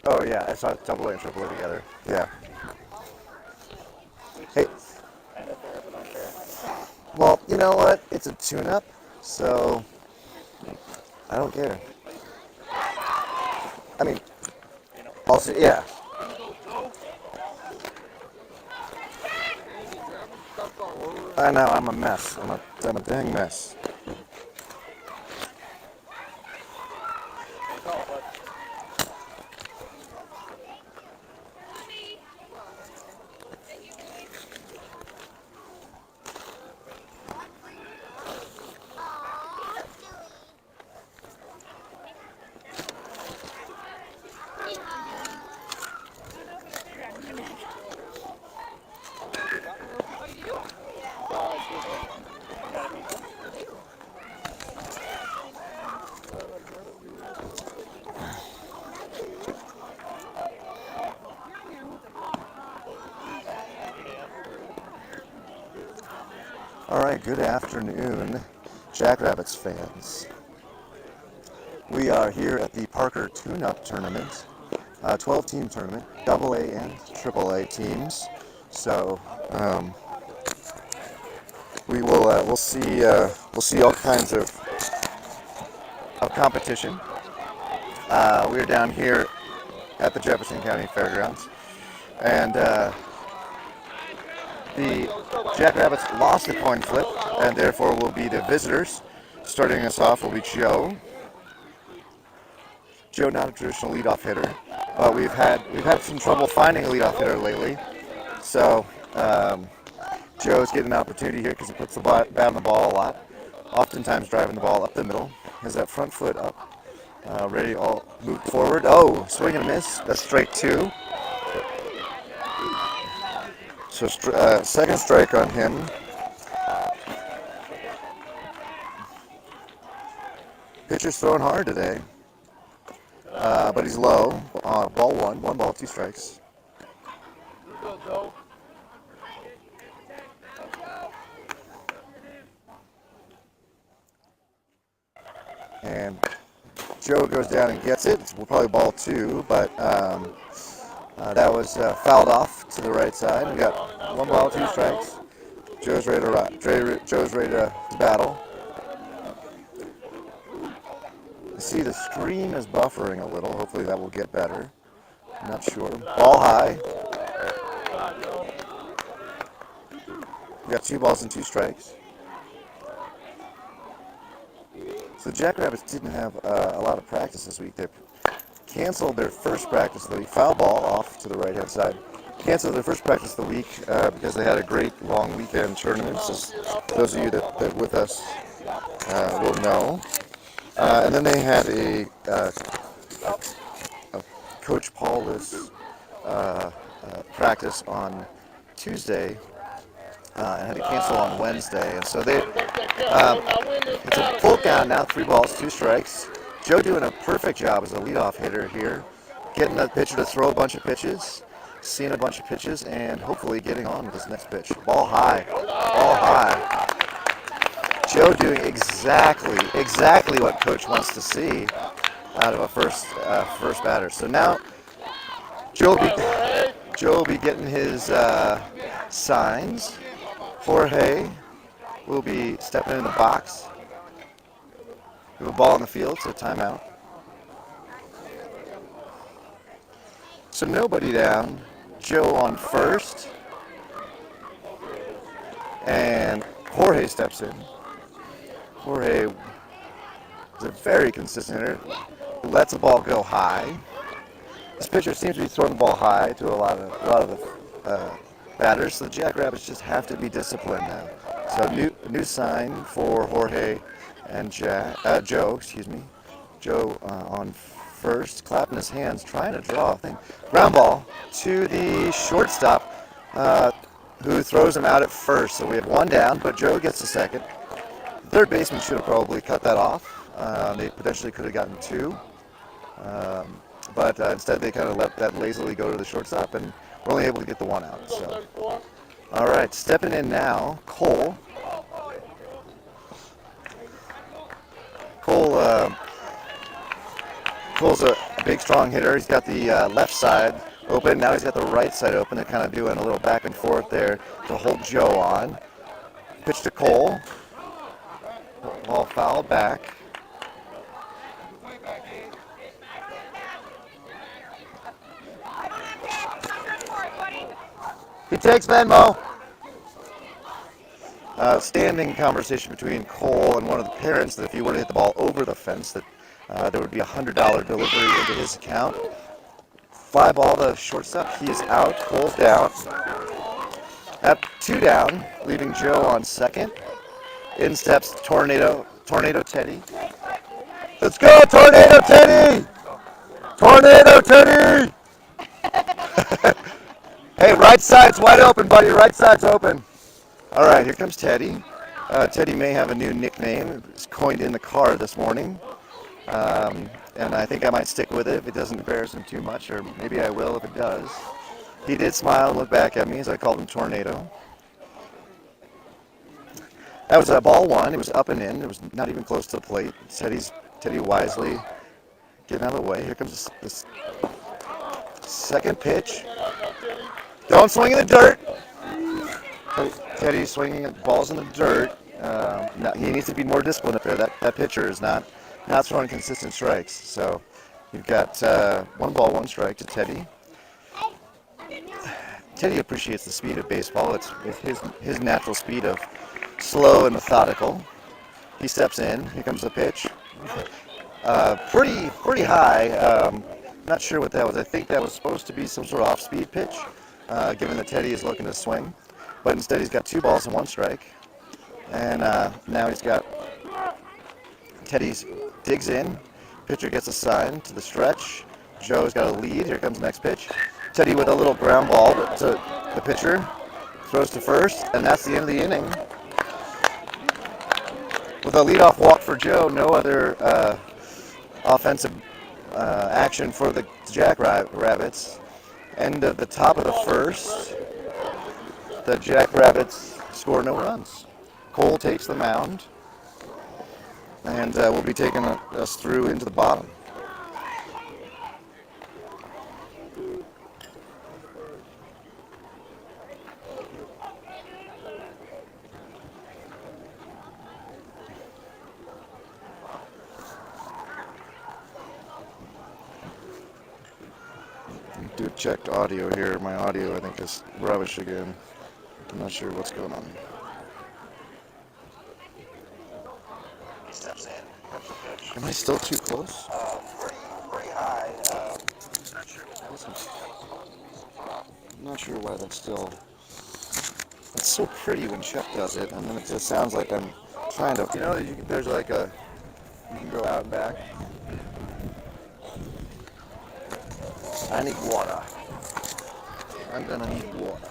Oh yeah, I saw double A and triple A together. Yeah. Hey, well, you know what? It's a tune-up, so I don't care. I mean, also, yeah. I know, I'm a mess. I'm a dang mess. All right, good afternoon, Jackrabbits fans. We are here at the Parker Tune-Up Tournament, 12-team tournament, double A and triple A teams. So we'll see all kinds of competition. We're down here at the Jefferson County Fairgrounds, and the Jackrabbits lost the coin flip, and therefore will be the visitors. Starting us off will be Joe. Joe, not a traditional leadoff hitter, but we've had some trouble finding a leadoff hitter lately. So Joe's getting an opportunity here because he puts the bat on the ball a lot, oftentimes driving the ball up the middle. Has that front foot up, ready, all moved forward. Oh, swing and a miss. That's strike two. So second strike on him. Pitcher's throwing hard today, but he's low. Ball one ball, two strikes. And Joe goes down and gets it. It's probably ball two, but that was fouled off to the right side. We got one ball, two strikes. Joe's ready to battle. I see the screen is buffering a little. Hopefully that will get better. I'm not sure. Ball high. We got two balls and two strikes. So the Jackrabbits didn't have a lot of practice this week. They canceled their first practice of the week. Foul ball off to the right-hand side. Canceled their first practice of the week because they had a great long weekend tournament. So those of you that with us will know. And then they had a Coach Paulus practice on Tuesday and had to cancel on Wednesday. And so it's a full count now, 3 balls, 2 strikes. Joe doing a perfect job as a leadoff hitter here, getting the pitcher to throw a bunch of pitches, seeing a bunch of pitches, and hopefully getting on with his next pitch. Ball high. Joe doing exactly what Coach wants to see out of a first batter. So now Joe will be getting his signs. Jorge will be stepping in the box. We have a ball on the field, so timeout. So nobody down. Joe on first. And Jorge steps in. Jorge is a very consistent hitter. He lets the ball go high. This pitcher seems to be throwing the ball high to a lot of the batters, so the Jackrabbits just have to be disciplined now. So new sign for Jorge and Joe. Joe on first, clapping his hands, trying to draw a thing. Ground ball to the shortstop, who throws him out at first. So we have one down, but Joe gets the second. Third baseman should have probably cut that off. They potentially could have gotten 2. But instead they kind of let that lazily go to the shortstop, and we're only able to get the 1 out. So, all right, stepping in now, Cole. Cole Cole's a big, strong hitter. He's got the left side open. Now he's got the right side open. They're kind of doing a little back and forth there to hold Joe on. Pitch to Cole. Ball fouled back. He takes Venmo. Standing conversation between Cole and one of the parents that if you were to hit the ball over the fence, that there would be a $100 delivery into his account. Fly ball to shortstop. He is out. Cole's down. At 2 down, leaving Joe on second. In steps Tornado Teddy. Let's go, Tornado Teddy! Tornado Teddy! Hey, right side's wide open, buddy. Right side's open. All right, here comes Teddy. Teddy may have a new nickname. It was coined in the car this morning. And I think I might stick with it if it doesn't embarrass him too much, or maybe I will if it does. He did smile and look back at me as I called him Tornado. That was ball one. It was up and in. It was not even close to the plate. Teddy wisely getting out of the way. Here comes this second pitch. Don't swing in the dirt. Teddy's swinging at balls in the dirt. He needs to be more disciplined up there. That pitcher is not throwing consistent strikes. So you've got 1 ball, 1 strike to Teddy. Teddy appreciates the speed of baseball. It's his natural speed of slow and methodical. He steps in. Here comes the pitch. Pretty high. Not sure what that was. I think that was supposed to be some sort of off-speed pitch, given that Teddy is looking to swing. But instead he's got 2 balls and 1 strike. And now he's got Teddy's digs in. Pitcher gets a sign to the stretch. Joe's got a lead. Here comes the next pitch. Teddy with a little ground ball to the pitcher. Throws to first, and that's the end of the inning. With a leadoff walk for Joe, no other offensive action for the Jackrabbits. End of the top of the first. The Jackrabbits score no runs. Cole takes the mound, and will be taking us through into the bottom. Do checked audio here. My audio, I think, is rubbish again. I'm not sure what's going on. He steps in. Am I still too close? Pretty high. I'm not sure why that's still. It's so pretty when Shep does it, and then it just sounds like I'm trying to. There's like a. You can go out and back. I need water. I'm gonna need water.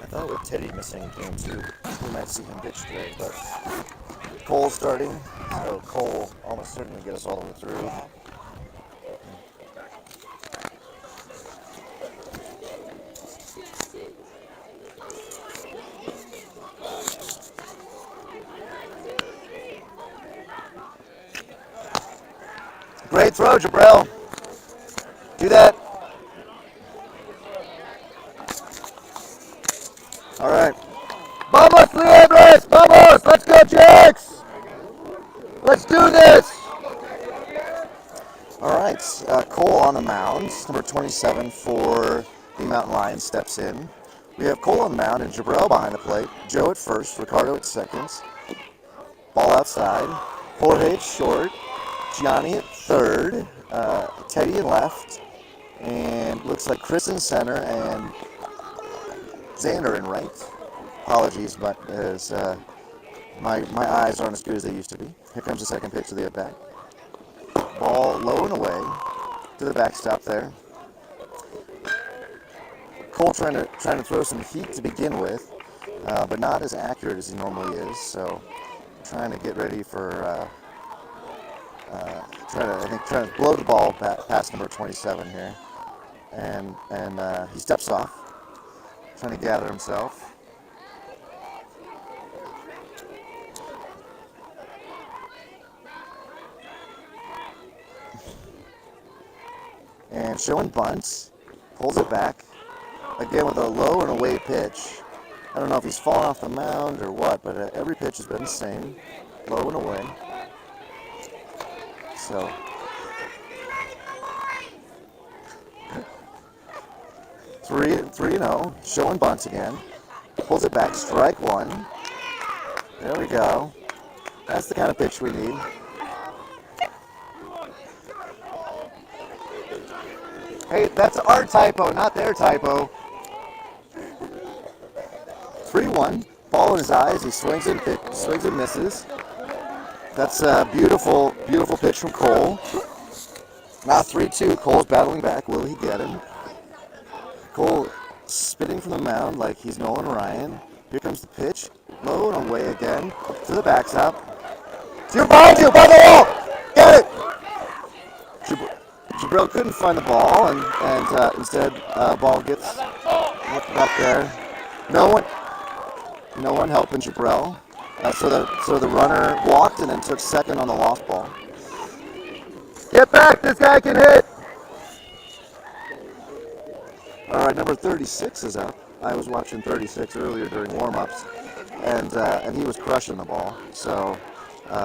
I thought with Teddy missing game 2, we might see him pitch today, but Cole's starting, so Cole almost certainly get us all the way through. Great throw, Jackrabbits. Do that. All right. Vamos, Rebbels! Vamos! Let's go, Jacks! Let's do this! All right. Cole on the mound. Number 27 for the Mountain Lions steps in. We have Cole on the mound and Jackrabbits behind the plate. Joe at first. Ricardo at second. Ball outside. Jorge at short. Gianni at third, Teddy in left, and looks like Chris in center and Xander in right. Apologies, but as my eyes aren't as good as they used to be. Here comes the second pitch of the at-bat. Ball low and away to the backstop there. Cole trying to throw some heat to begin with, but not as accurate as he normally is. So trying to get ready for. Trying to blow the ball past number 27 here, and he steps off, trying to gather himself. and showing bunts. Pulls it back. Again with a low and away pitch. I don't know if he's fallen off the mound or what, but every pitch has been the same. Low and away. So, 3-0, showing bunts again. Pulls it back, strike one. There we go. That's the kind of pitch we need. Hey, that's our typo, not their typo. 3-1, ball in his eyes. He swings and misses. That's a beautiful, beautiful pitch from Cole. Now 3-2. Cole's battling back. Will he get him? Cole spitting from the mound like he's Nolan Ryan. Here comes the pitch. Low and away again to the backstop. It's your ball, by the wall. Get it. Jabril couldn't find the ball, and instead ball gets up there. No one helping Jabril. So the runner walked and then took second on the lost ball. Get back! This guy can hit. All right, number 36 is up. I was watching 36 earlier during warm-ups, and he was crushing the ball. So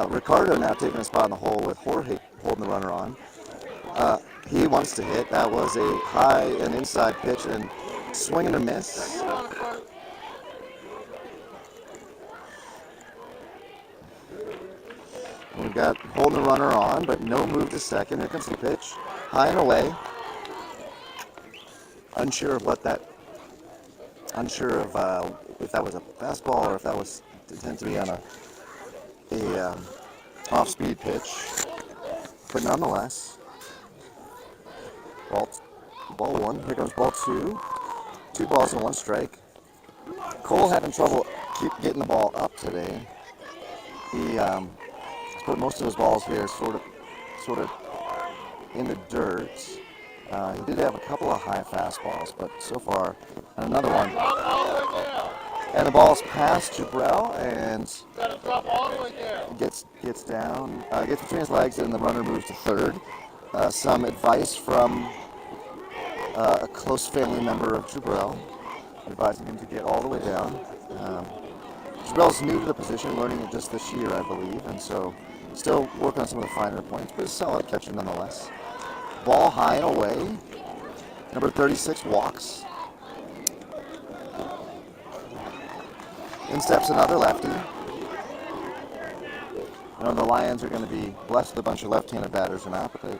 Ricardo now taking a spot in the hole with Jorge holding the runner on. He wants to hit. That was a high and inside pitch and swing and a miss. We've got holding the runner on, but no move to second. Here comes the pitch. High and away. Unsure of if that was a fastball or if that was intended to be on a off-speed pitch. But nonetheless, ball one. Here comes ball two. 2 balls and 1 strike. Cole having trouble getting the ball up today. He put most of his balls here sort of in the dirt. He did have a couple of high fastballs, but so far, and another one. And the ball's past Jabril and gets down, gets between his legs, and the runner moves to third. Some advice from a close family member of Jabril, advising him to get all the way down. Jabril's new to the position, learning it just this year, I believe, and so still working on some of the finer points, but a solid catcher nonetheless. Ball high and away. Number 36 walks. In steps another lefty. I know the Lions are going to be blessed with a bunch of left-handed batters or not, but they...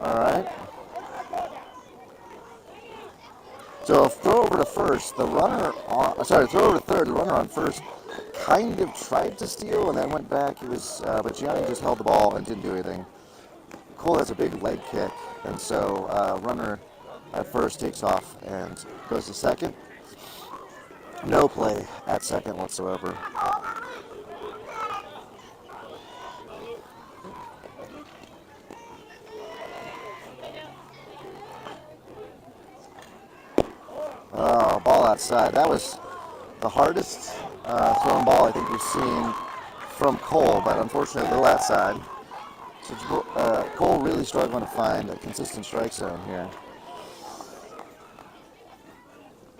All right. So throw over to first, the runner on, throw over to third, the runner on first kind of tried to steal and then went back. He was, but Gianni just held the ball and didn't do anything. Cole has a big leg kick, and so runner at first takes off and goes to second. No play at second whatsoever. Oh, ball outside. That was the hardest thrown ball I think we've seen from Cole, but unfortunately a little outside. So Cole really struggling to find a consistent strike zone here.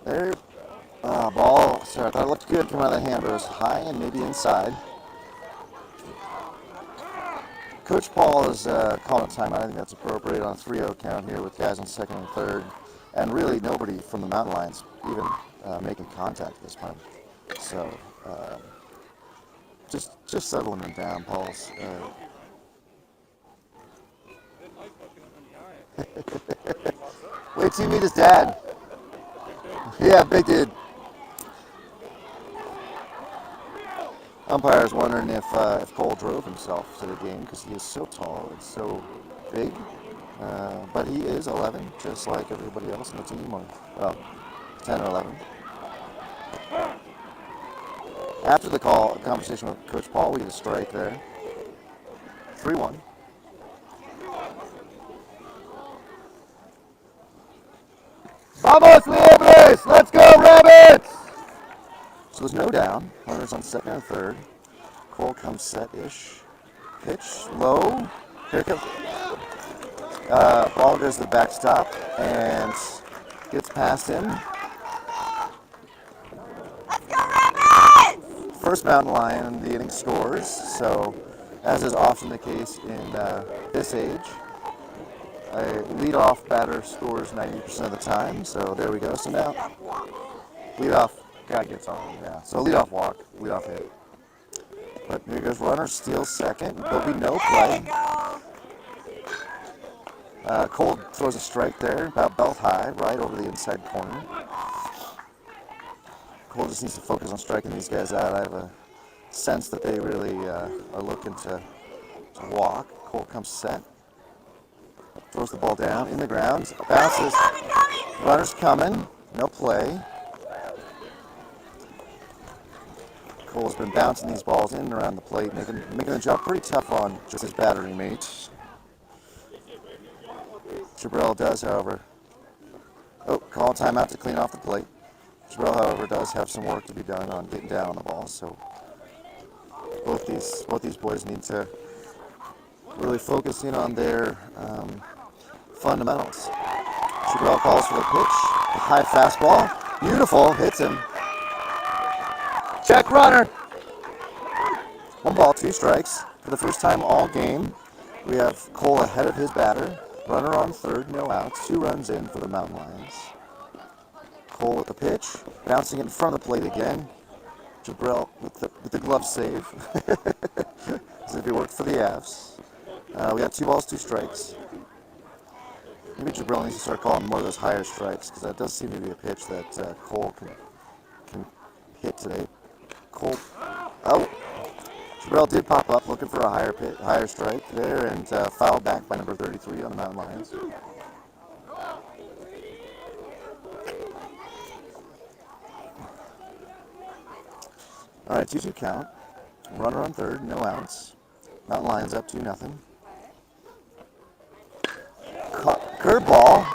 There, ball. Sorry, I thought it looked good coming out of the hand, but it was high and maybe inside. Coach Paul is calling a timeout. I think that's appropriate on a 3-0 count here with guys on second and third. And really nobody from the Mountain Lions even making contact at this point. So just settling them down, Paul's. Wait till you meet his dad. Yeah, big dude. Umpire's wondering if Cole drove himself to the game because he is so tall and so big. But he is 11, just like everybody else on the team, or 10 or 11. After the conversation with Coach Paul, we had a strike there. 3-1. Vamos, Liebres! Let's go, Rabbits! So there's no down. Runners on second and third. Cole comes set-ish. Pitch low. Here comes. Ball goes to the backstop and gets past him. Let's go, Rebbels! First mountain lion in the inning scores. So, as is often the case in this age, a leadoff batter scores 90% of the time. So there we go. So now, leadoff guy gets on. Yeah. So leadoff walk, leadoff hit. But here goes runner, steals second. There'll be no play. Cole throws a strike there, about belt high, right over the inside corner. Cole just needs to focus on striking these guys out. I have a sense that they really are looking to walk. Cole comes set, throws the ball down in the ground, bounces. Runner's coming, no play. Cole's been bouncing these balls in and around the plate, making the job pretty tough on just his battery mates. Jackrabbits does, however, call timeout to clean off the plate. Jackrabbits, however, does have some work to be done on getting down on the ball. So both these boys need to really focus in on their fundamentals. Jackrabbits calls for the pitch, a high fastball, beautiful, hits him. Check runner. 1 ball, 2 strikes. For the first time all game, we have Cole ahead of his batter. Runner on third, no outs. 2 runs in for the Mountain Lions. Cole with the pitch, bouncing it in front of the plate again. Jackrabbits with the glove save, as if he worked for the Avs. We got 2 balls, 2 strikes. Maybe Jackrabbits needs to start calling more of those higher strikes, because that does seem to be a pitch that Cole can hit today. Cole, Jackrabbits did pop up looking for a higher strike there, and fouled back by number 33 on the Mountain Lions. All right, 2-2 count. Runner on third, no outs. Mountain Lions up 2-0. Curveball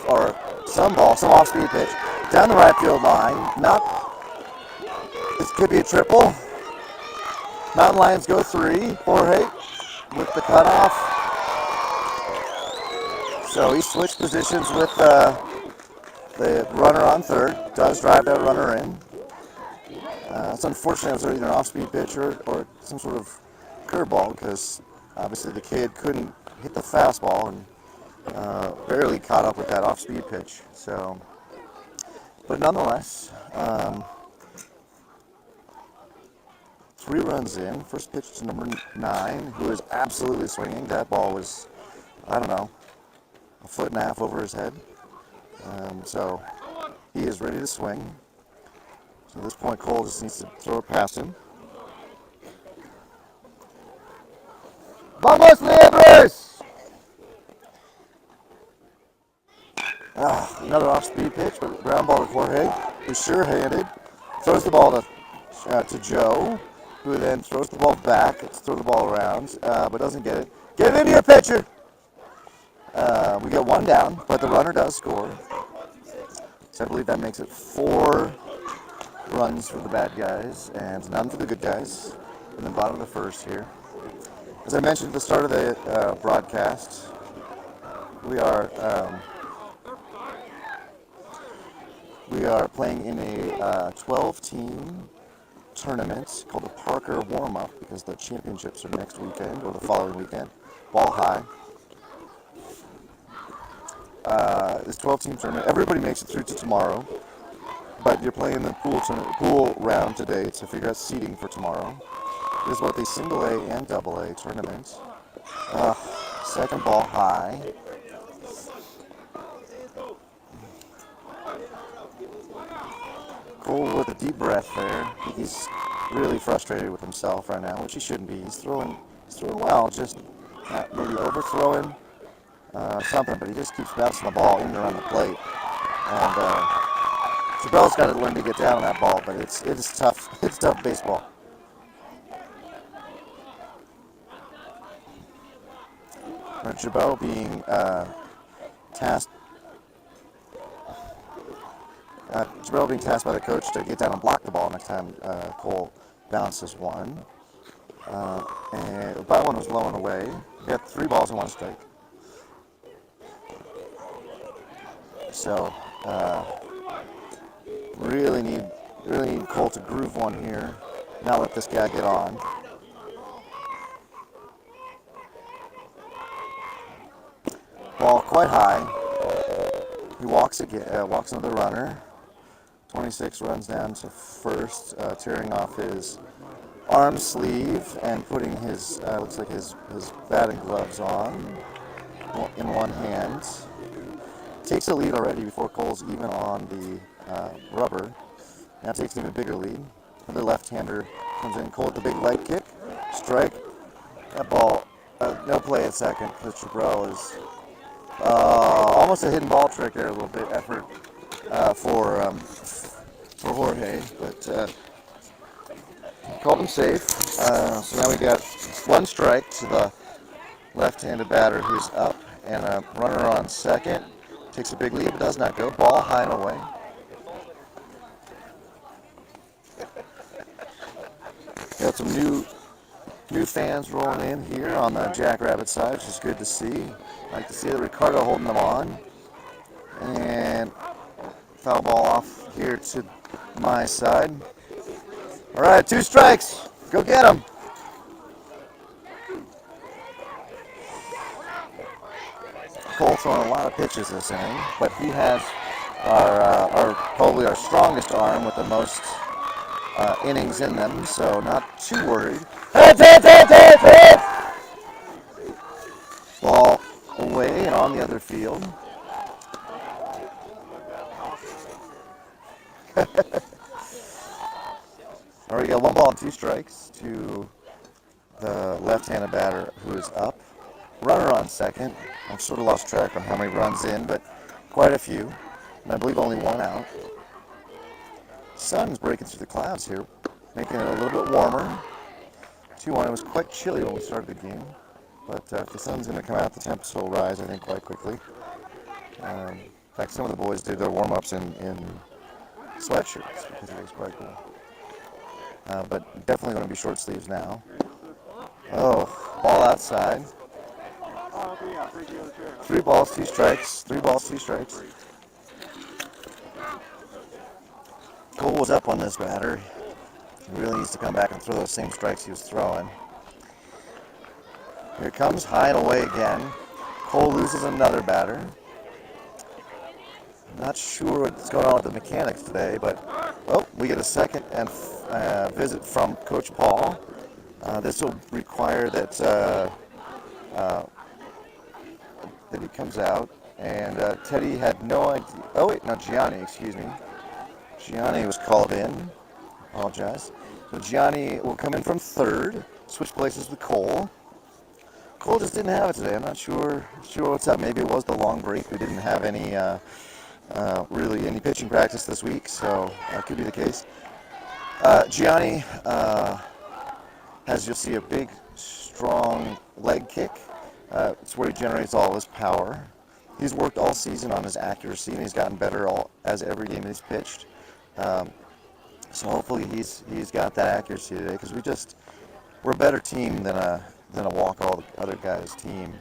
or some off-speed pitch down the right field line. This could be a triple. Mountain Lions go 3. Jorge with the cutoff. So he switched positions with the runner on third. Does drive that runner in. It's unfortunate it was either an off-speed pitch or some sort of curveball, because obviously the kid couldn't hit the fastball and barely caught up with that off-speed pitch. So, but nonetheless, 3 runs in. First pitch to number 9, who is absolutely swinging. That ball was, I don't know, 1.5 feet over his head. So he is ready to swing. So at this point, Cole just needs to throw it past him. Vamos, Libres! Another off-speed pitch, but ground ball to Jorge, who's sure-handed. Throws the ball to Joe, who then throws the ball back, throws the ball around, but doesn't get it. Get it into your pitcher! We get 1 down, but the runner does score. So I believe that makes it 4 runs for the bad guys and none for the good guys in the bottom of the first here. As I mentioned at the start of the broadcast, we are playing in a 12-team tournament called the Parker Warm-Up, because the championships are next weekend or the following weekend. Ball high. This 12-team tournament, everybody makes it through to tomorrow, but you're playing the pool round today to figure out seeding for tomorrow. This is both a single A and double A tournament. Second ball high. Cole with a deep breath there. He's really frustrated with himself right now, which he shouldn't be. He's throwing well, just maybe overthrowing something, but he just keeps bouncing the ball in and around the plate. And Jackrabbits got to learn to get down on that ball, but it is tough. It's tough baseball. Jackrabbits being tasked by the coach to get down and block the ball next time Cole bounces one. And that one was low and away. We had 3 balls and 1 strike. So really need Cole to groove one here. Not let this guy get on. Ball quite high. He walks again. Walks another runner. 26 runs down to first, tearing off his arm sleeve and putting his looks like his batting gloves on in one hand. Takes a lead already before Cole's even on the rubber. Now takes an even bigger lead. The left-hander comes in. Cole with the big leg kick, strike. That ball, no play at second because Rebbels is almost a hidden ball trick there. A little bit effort for Jorge, but called him safe. So now we got one strike to the left-handed batter who's up, and a runner on second. Takes a big lead, but does not go. Ball high and away. Got some new fans rolling in here on the Jackrabbits side, which is good to see. Like to see the Ricardo holding them on. And foul ball off here to my side. All right, 2 strikes. Go get them. Cole throwing a lot of pitches this inning, but he has probably our strongest arm with the most innings in them, so not too worried. Hit! Ball away and on the other field. All right, we got 1 ball and 2 strikes to the left-handed batter who is up. Runner on second. I've sort of lost track on how many runs in, but quite a few. And I believe only 1 out. Sun's breaking through the clouds here, making it a little bit warmer. 2-1. It was quite chilly when we started the game, but if the sun's going to come out, the temperature will rise, I think, quite quickly. In fact, some of the boys did their warm-ups in sweatshirts because it was quite cool. But definitely going to be short sleeves now. Oh, ball outside. 3 balls, 2 strikes. 3 balls, 2 strikes. Cole was up on this batter. He really needs to come back and throw those same strikes he was throwing. Here it comes, high and away again. Cole loses another batter. Not sure what's going on with the mechanics today, but we get a second and visit from Coach Paul. This will require that he comes out, and Teddy had no idea. Oh wait, no, Gianni, excuse me. Gianni was called in. Apologize. So Gianni will come in from third, switch places with Cole. Cole just didn't have it today. I'm not sure what's up. Maybe it was the long break. We didn't have any really any pitching practice this week, so that could be the case. Gianni has, you'll see, a big, strong leg kick. It's where he generates all his power. He's worked all season on his accuracy, and he's gotten better as every game he's pitched. So hopefully he's got that accuracy today, because we're a better team than a walk all the other guys' team.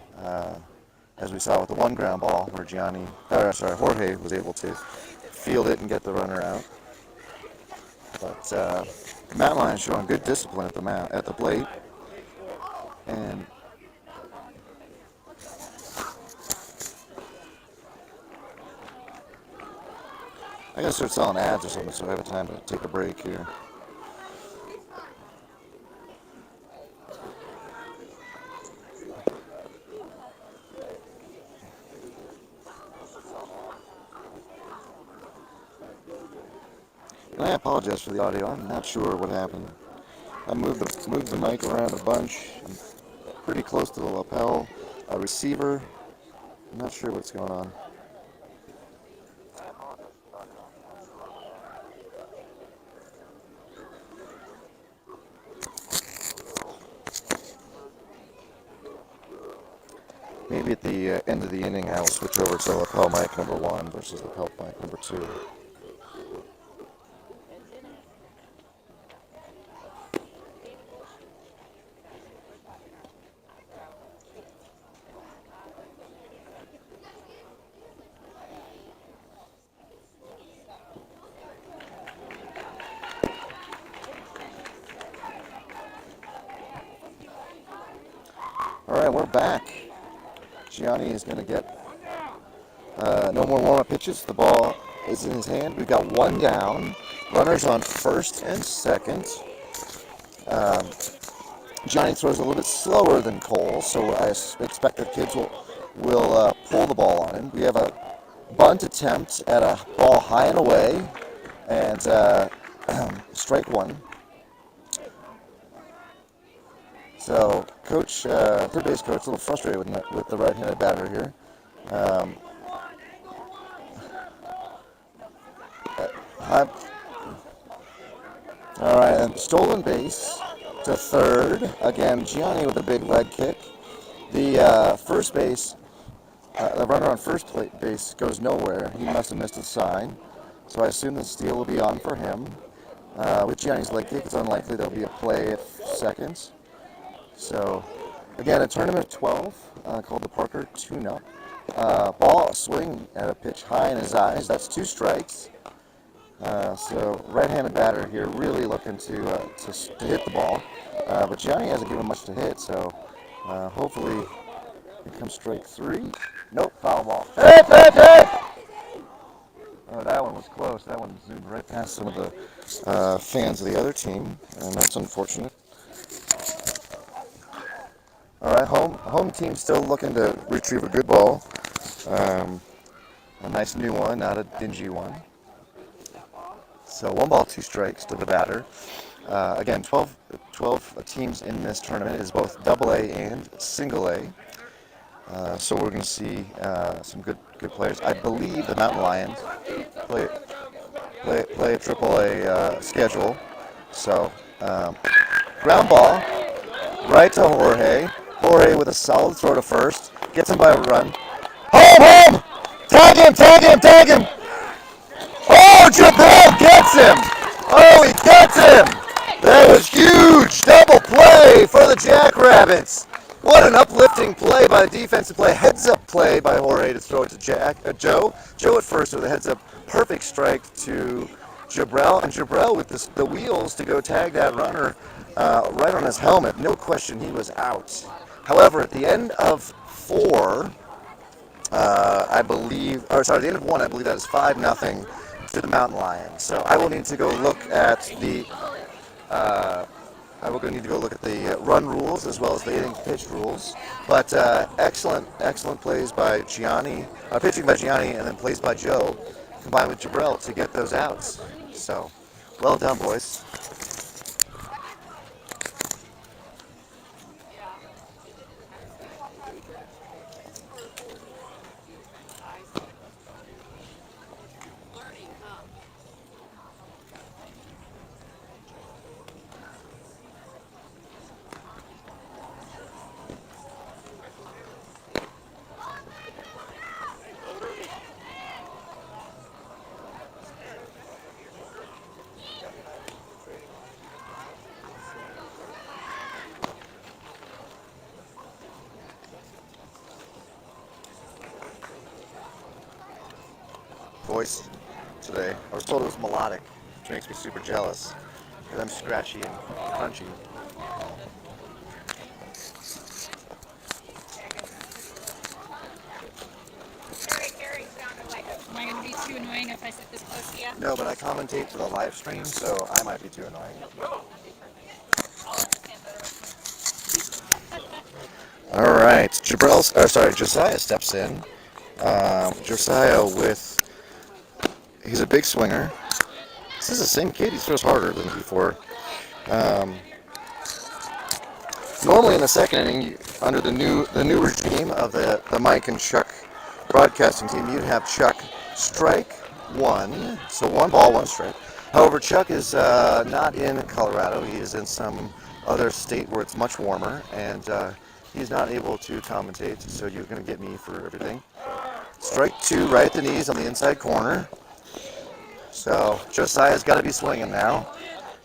As we saw with the 1 ground ball where Jorge was able to field it and get the runner out. But Matt Lyon's showing good discipline at the plate, and I gotta start selling ads or something so I have time to take a break here. And I apologize for the audio. I'm not sure what happened. I moved the mic around a bunch. I'm pretty close to the lapel receiver. I'm not sure what's going on. Maybe at the end of the inning, I will switch over to lapel mic number 1 versus lapel mic number 2. All right, we're back. Gianni is going to get no more warm-up pitches. The ball is in his hand. We've got one down. Runners on first and second. Gianni throws a little bit slower than Cole, so I expect the kids will pull the ball on him. We have a bunt attempt at a ball high and away, and strike one. So, coach, third base coach, a little frustrated with the right-handed batter here. All right, and stolen base to third. Again, Gianni with a big leg kick. The first base, the runner on first base goes nowhere. He must have missed a sign. So I assume the steal will be on for him. With Gianni's leg kick, it's unlikely there'll be a play at second. So, again, a tournament of 12 called the Parker Tune-Up. Ball swing at a pitch high in his eyes. That's 2 strikes. So right-handed batter here really looking to hit the ball. But Gianni hasn't given much to hit, so hopefully it comes strike 3. Nope, foul ball. Hit, hit, hit! Oh, that one was close. That one zoomed right past some of the fans of the other team, and that's unfortunate. All right, home team still looking to retrieve a good ball. A nice new one, not a dingy one. So 1 ball, 2 strikes to the batter. Again, 12 teams in this tournament. It is both Double A and Single A. So we're going to see some good players. I believe the Mountain Lions play a Triple A schedule. So ground ball right to Jorge. Jorge with a solid throw to first. Gets him by a run. Home! Tag him! Tag him! Tag him! Oh, Jabril gets him! Oh, he gets him! That was huge! Double play for the Jackrabbits. What an uplifting play by the defensive play. Heads-up play by Jorge to throw it to Joe. Joe at first with a heads-up. Perfect strike to Jabril. And Jabril with the wheels to go tag that runner right on his helmet. No question he was out. However, at the end of 4, I believe, or sorry, at the end of 1, I believe that is 5-0 to the Mountain Lions. So I will need to go look at the run rules as well as the innings pitch rules. But excellent plays by Gianni, pitching by Gianni, and then plays by Joe, combined with Jabril to get those outs. So well done, boys. Voice today. I was told it was melodic, which makes me super jealous. Because I'm scratchy and crunchy. Am I going to be too annoying if I sit this close to you? No, but I commentate for the live stream, so I might be too annoying. All right, Josiah steps in. Josiah he's a big swinger. This is the same kid. He throws harder than before. Normally in the second inning, under the new regime of the Mike and Chuck broadcasting team, you'd have Chuck strike 1, so 1 ball, 1 strike. However, Chuck is not in Colorado. He is in some other state where it's much warmer, and he's not able to commentate, so you're going to get me for everything. Strike 2 right at the knees on the inside corner. So Josiah's got to be swinging now.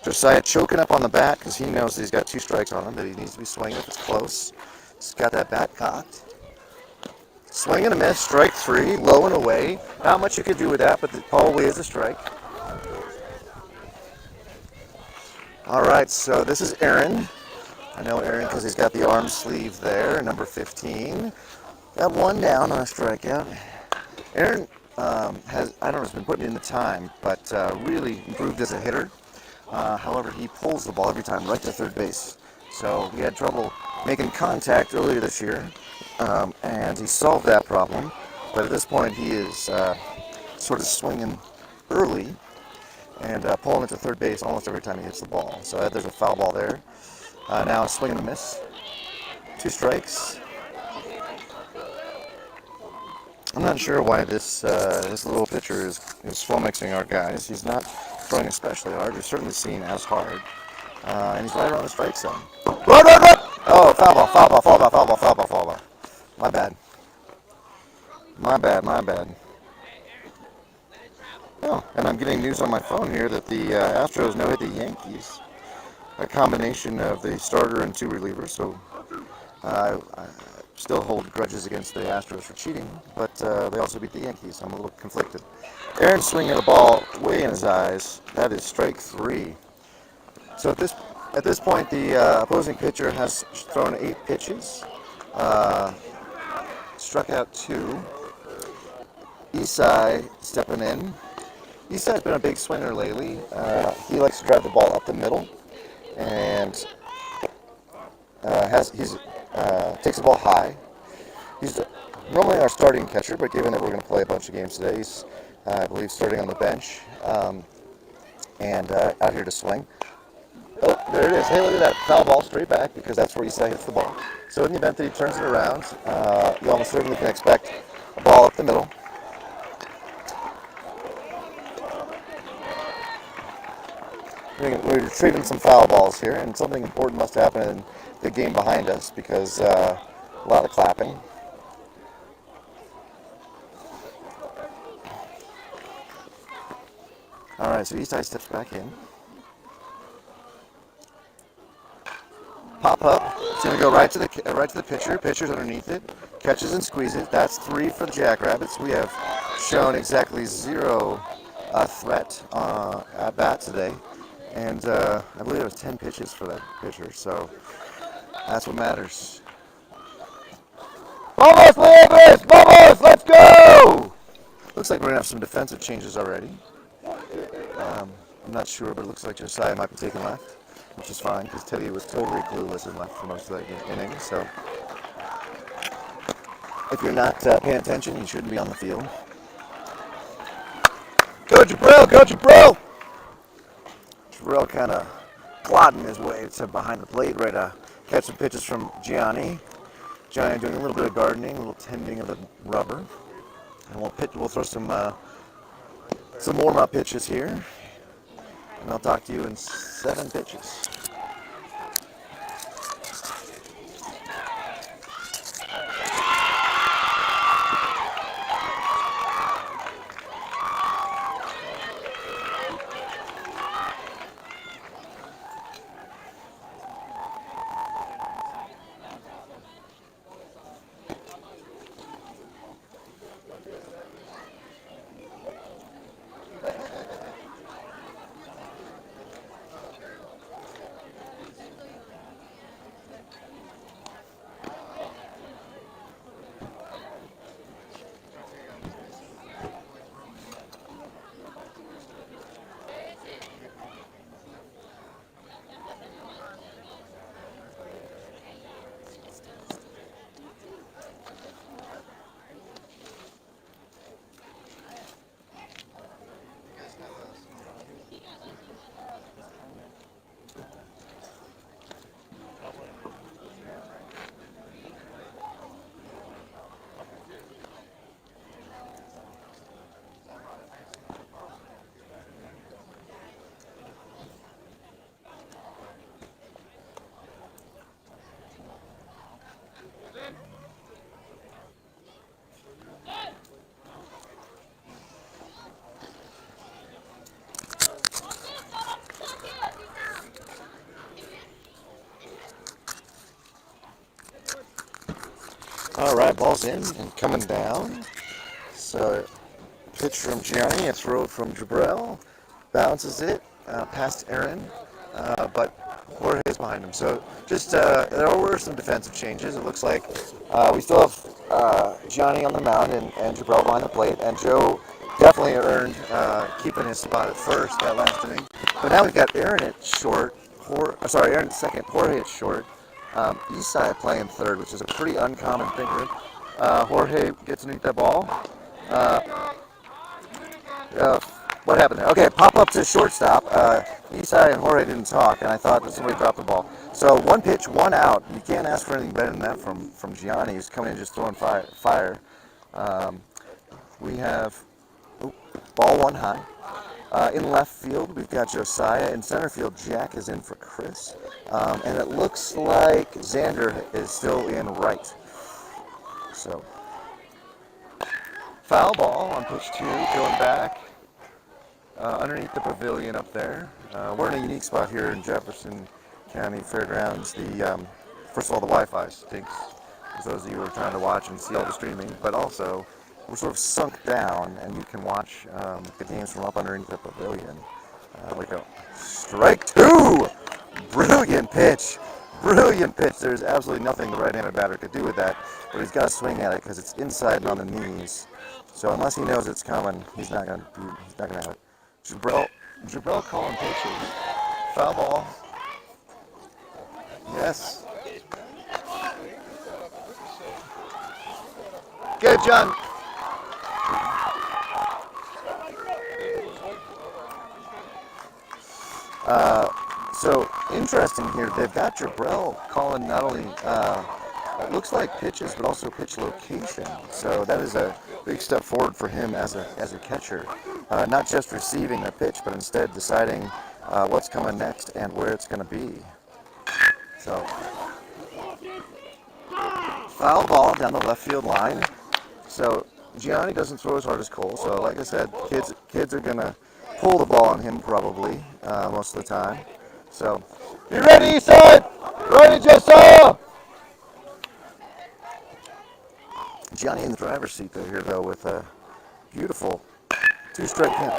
Josiah choking up on the bat because he knows that he's got 2 strikes on him, that he needs to be swinging if it's close. He's got that bat cocked. Swing and a miss, strike 3, low and away. Not much you could do with that, but it probably is a strike. All right, so this is Aaron I know Aaron because he's got the arm sleeve there, number 15. Got one down on a strikeout. Aaron I don't know, has been putting in the time, but really improved as a hitter. However, he pulls the ball every time right to third base. So he had trouble making contact earlier this year, and he solved that problem. But at this point, he is sort of swinging early and pulling it to third base almost every time he hits the ball. So there's a foul ball there. Now a swing and a miss. 2 strikes. I'm not sure why this little pitcher is flummoxing our guys. He's not throwing especially hard. He's certainly seen as hard. And he's right around the strike zone. Run, run, run! Oh, foul ball, foul ball, foul ball, foul ball, foul ball, foul ball. My bad. My bad, my bad. Oh, and I'm getting news on my phone here that the Astros now hit the Yankees. A combination of the starter and 2 relievers, so I still hold grudges against the Astros for cheating, but they also beat the Yankees. I'm a little conflicted. Aaron's swinging the ball way in his eyes. That is strike 3. So at this point, the opposing pitcher has thrown 8 pitches, struck out 2. Isai stepping in. Isai's been a big swinger lately. He likes to drive the ball up the middle, and takes the ball high. He's normally our starting catcher, but given that we're going to play a bunch of games today, he's, I believe, starting on the bench and out here to swing. Oh, there it is. Hey, look at that foul ball straight back because that's where Isai hits the ball. So in the event that he turns it around, you almost certainly can expect a ball up the middle. We're retrieving some foul balls here, and something important must happen in the game behind us because a lot of clapping. All right, so Isai steps back in. Pop up. It's going to go right to the pitcher. Pitcher's underneath it. Catches and squeezes. That's 3 for the Jackrabbits. We have shown exactly 0 threat at bat today. And I believe it was 10 pitches for that pitcher, so that's what matters. Vamos, Rebbels! Vamos! Let's go! Looks like we're going to have some defensive changes already. I'm not sure, but it looks like Josiah might be taking left, which is fine, because Teddy was totally clueless in left for most of that inning, so if you're not paying attention, you shouldn't be on the field. Go Jabril! Go Jabril! Real kind of plodding his way to behind the plate, ready to catch some pitches from Gianni. Gianni doing a little bit of gardening, a little tending of the rubber, and we'll throw some warm-up pitches here, and I'll talk to you in 7 pitches. All right, ball's in and coming down. So pitch from Gianni, a throw from Jabril, bounces it past Aaron, but Jorge's behind him. So just there were some defensive changes. It looks like we still have Gianni on the mound and Jackrabbits behind the plate, and Joe definitely earned keeping his spot at first that last inning. But now we've got Aaron at short. Aaron at second. Jorge at short. Isai playing third, which is a pretty uncommon thing. Jorge gets underneath that ball. What happened there? Okay, pop up to shortstop. Isai and Jorge didn't talk, and I thought that somebody dropped the ball. So one pitch, one out. You can't ask for anything better than that from Gianni. He's coming in just throwing fire. We have ball one high. In left field, we've got Josiah. In center field, Jack is in for Chris. And it looks like Xander is still in right. So, foul ball on pitch 2, going back underneath the pavilion up there. We're in a unique spot here in Jefferson County Fairgrounds. First of all, the Wi-Fi stinks, for those of you who are trying to watch and see all the streaming, but also we're sort of sunk down, and you can watch the games from up underneath the pavilion. We go. Strike 2! Brilliant pitch. Brilliant pitch. There's absolutely nothing the right-handed batter could do with that, but he's got to swing at it because it's inside and on the knees. So unless he knows it's coming, he's not going to have it. Jackrabbits calling pitches. Foul ball. Yes. Good, John. So interesting here. They've got Rebbels calling not only it looks like pitches, but also pitch location. So that is a big step forward for him as a catcher. Not just receiving a pitch, but instead deciding what's coming next and where it's going to be. So foul ball down the left field line. So Gianni doesn't throw as hard as Cole. So like I said, kids are going to pull the ball on him probably most of the time. So, be ready, son! Ready, Jessa! Gianni in the driver's seat here, though, with a beautiful two-strike count.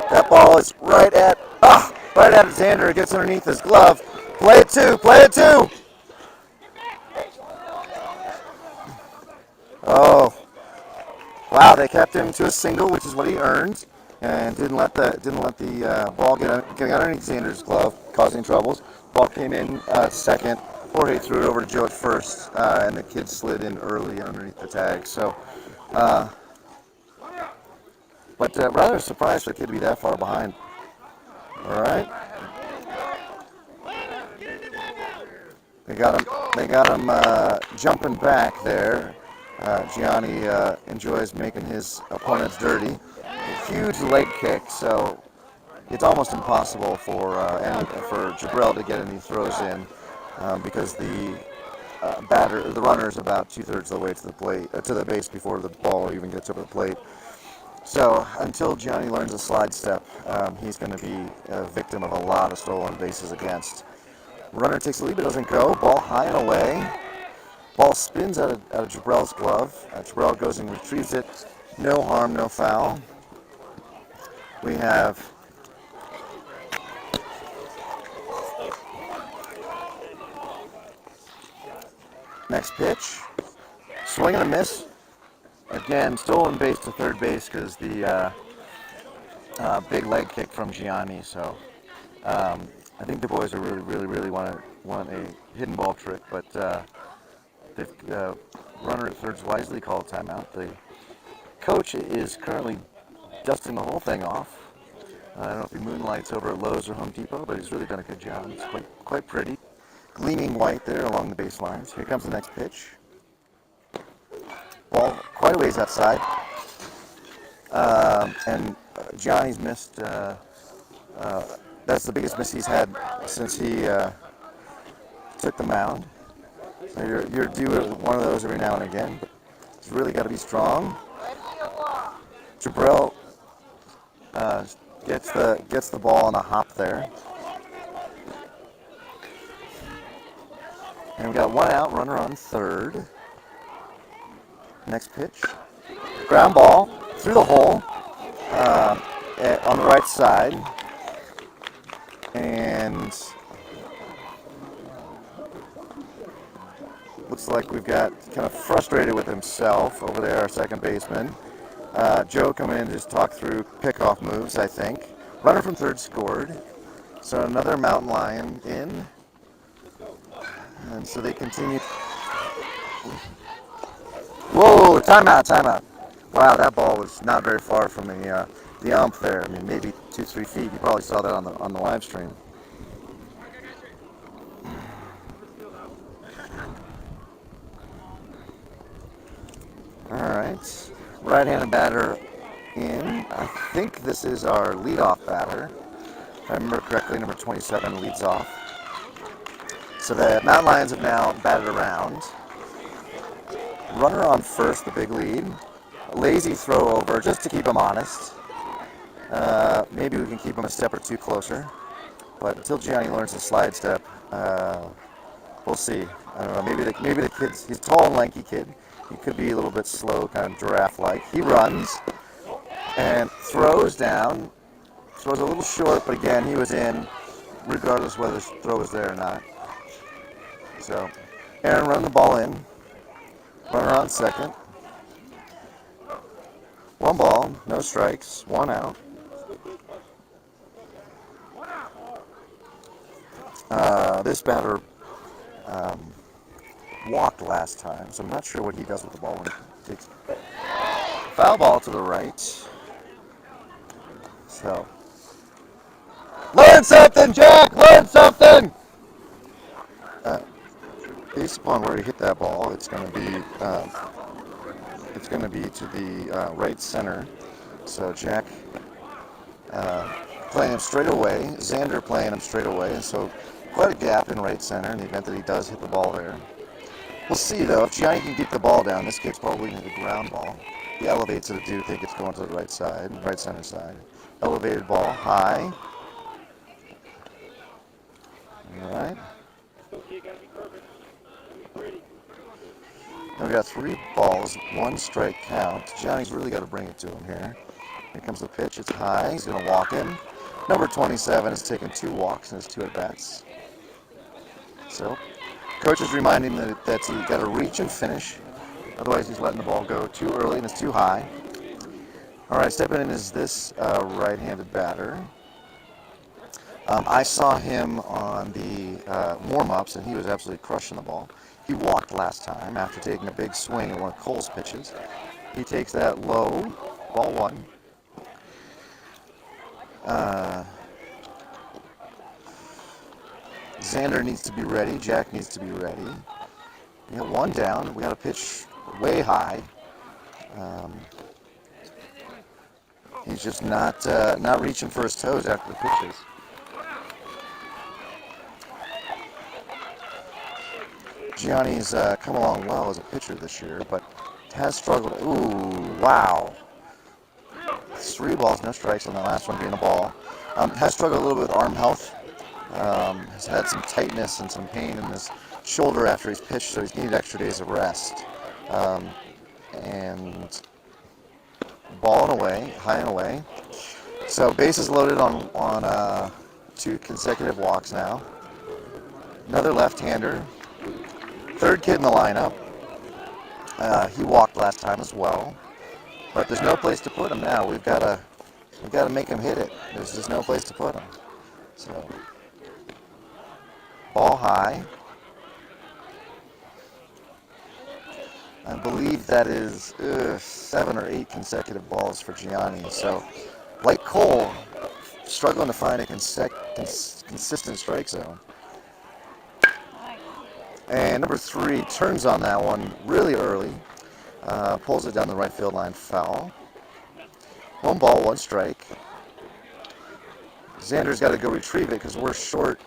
That ball is right at Xander. It gets underneath his glove. Play it two! Oh, wow! They kept him to a single, which is what he earned, and didn't let the ball get underneath Xander's glove, causing troubles. Ball came in second. Jorge threw it over to Joe at first, and the kid slid in early underneath the tag. So, but rather surprised for the kid to be that far behind. All right. They got him jumping back there. Gianni enjoys making his opponents dirty. A huge leg kick, so it's almost impossible for Jackrabbits to get any throws in because the runner is about 2/3 of the way to the plate, to the base before the ball even gets over the plate. So until Gianni learns a slide step, he's going to be a victim of a lot of stolen bases against. Runner takes the lead but doesn't go. Ball high and away. Ball spins out of Jackrabbits' glove. Jackrabbits goes and retrieves it. No harm, no foul. We have next pitch. Swing and a miss. Again, stolen base to third base because the big leg kick from Gianni. So I think the boys are really want a hidden ball trick, but the runner at third's wisely called timeout. The coach is currently dusting the whole thing off. I don't know if he moonlights over at Lowe's or Home Depot, but he's really done a good job. It's quite pretty. Gleaming white there along the baselines. Here comes the next pitch. Ball quite a ways outside. And Johnny's missed. That's the biggest miss he's had since he took the mound. So you're due one of those every now and again. But it's really got to be strong. Jackrabbits gets the ball on a hop there. And we got one out, runner on third. Next pitch. Ground ball through the hole on the right side. And Looks like we've got kind of frustrated with himself over there, our second baseman. Joe come in and just talk through pickoff moves, I think. Runner from third scored. So another mountain lion in. And so they continue. Whoa, timeout, timeout. Wow, that ball was not very far from the ump there. I mean, maybe 2-3 feet. You probably saw that on the live stream. All right, right-handed batter in. I think this is our leadoff batter. If I remember correctly, number 27 leads off. So the Mountain Lions have now batted around. Runner on first, the big lead. A lazy throw over just to keep him honest. Maybe we can keep him a step or two closer. But until Gianni learns to slide step, we'll see. I don't know. Maybe the kid's, he's a tall and lanky kid. He could be a little bit slow, kind of giraffe-like. He runs and throws down. Throws a little short, but again, he was in, regardless whether the throw was there or not. So, Aaron run the ball in. Runner on second. 1 ball, no strikes, 1 out. This batter walked last time, so I'm not sure what he does with the ball when he takes foul ball to the right. So, learn something, Jack! Learn something! Based upon where he hit that ball, it's going to be to the right center. So Jack playing him straight away, Xander playing him straight away, and so quite a gap in right center in the event that he does hit the ball there. We'll see though, if Gianni can keep the ball down, this kid's probably going to hit a ground ball. He elevates it, I do think it's going to the right side, right center side. Elevated ball, high. Alright. Now we got 3 balls, 1 strike count. Gianni's really got to bring it to him here. Here comes the pitch, it's high, he's going to walk in. Number 27 has taken 2 walks in his 2 at-bats. So, coach is reminding him that he's got to reach and finish. Otherwise, he's letting the ball go too early and it's too high. All right, stepping in is this right-handed batter. I saw him on the warm-ups, and he was absolutely crushing the ball. He walked last time after taking a big swing at one of Cole's pitches. He takes that low, ball 1. Xander needs to be ready. Jack needs to be ready. We got 1 down. We got a pitch way high. He's just not reaching for his toes after the pitches. Gianni's come along well as a pitcher this year, but has struggled. Ooh, wow. 3 balls, no strikes on the last one being a ball. Has struggled a little bit with arm health. Has had some tightness and some pain in his shoulder after he's pitched, so he's needed extra days of rest. And ball and away, high and away. So bases loaded on 2 consecutive walks now. Another left-hander. 3rd kid in the lineup. He walked last time as well, but there's no place to put him now. We've got to make him hit it. There's just no place to put him. So ball high. I believe that is 7 or 8 consecutive balls for Gianni. So, like Cole, struggling to find a consistent strike zone. And number 3 turns on that one really early. Pulls it down the right field line, foul. 1 ball, 1 strike. Xander's got to go retrieve it because we're short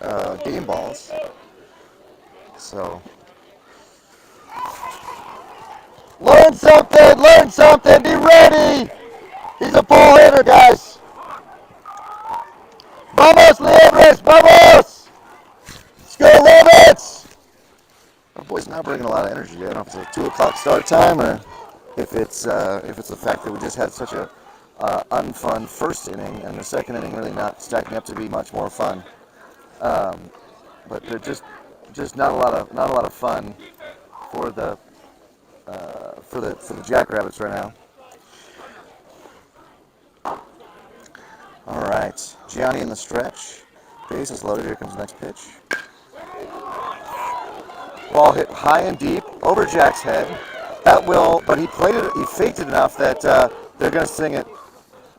game balls. So, learn something, be ready! He's a full hitter, guys! Vamos, Liebres, vamos! Let's go, Rabbits! Our boy's not bringing a lot of energy. I don't know if it's a 2 o'clock start time or if it's the fact that we just had such a unfun first inning and the second inning really not stacking up to be much more fun. But they're just not a lot of fun for the Jackrabbits right now. All right, Gianni in the stretch. Base is loaded. Here comes the next pitch. Ball hit high and deep over Jack's head. That will, but he played it. He faked it enough that they're going to sing it,